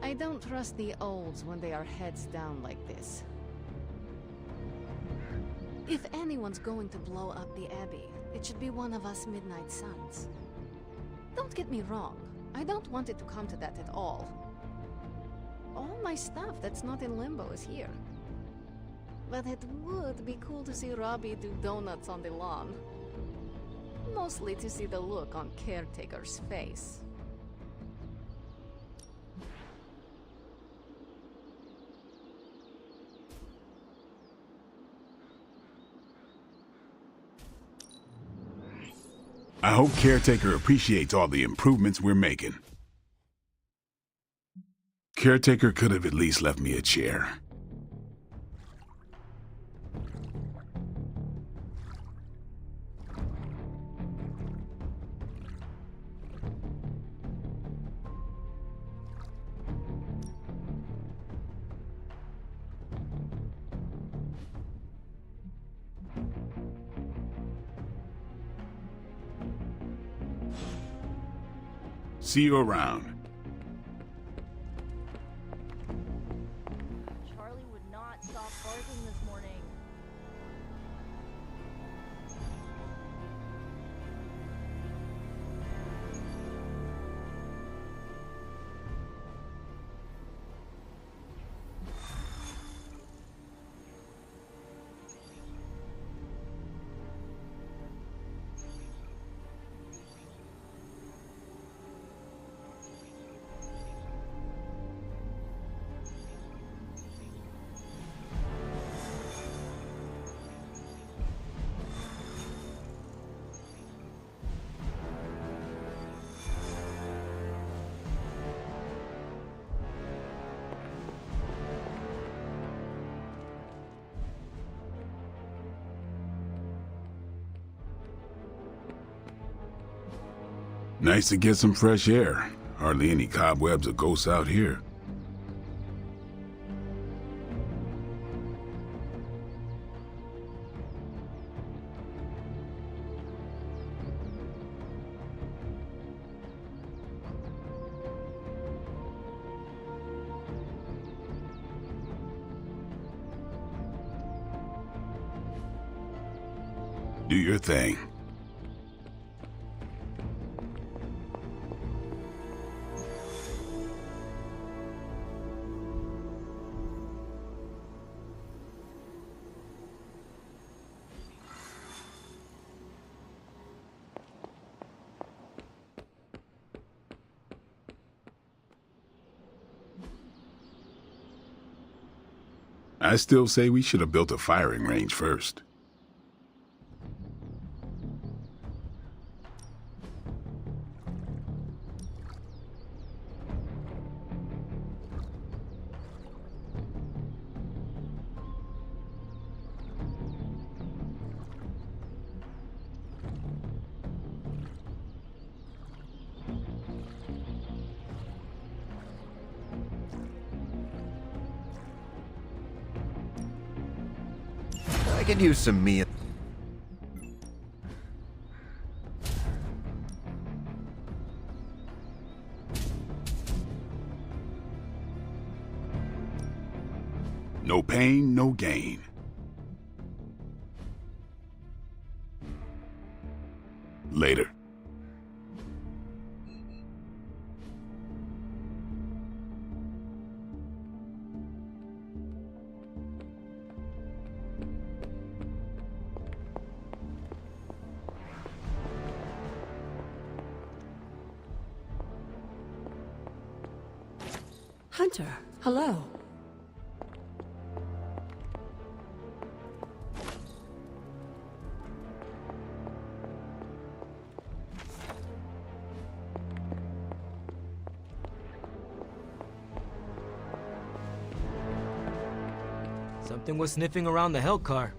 I don't trust the olds when they are heads down like this. If anyone's going to blow up the Abbey, it should be one of us Midnight Suns. Don't get me wrong, I don't want it to come to that at all. All my stuff that's not in Limbo is here. But it would be cool to see Robbie do donuts on the lawn. Mostly to see the look on Caretaker's face. I hope Caretaker appreciates all the improvements we're making. Caretaker could have at least left me a chair. See you around. Charlie would not stop barking this morning. Nice to get some fresh air. Hardly any cobwebs or ghosts out here. Do your thing. I still say we should have built a firing range first. I could use some meal. No pain, no gain. Later. Hunter, hello. Something was sniffing around the Hell car.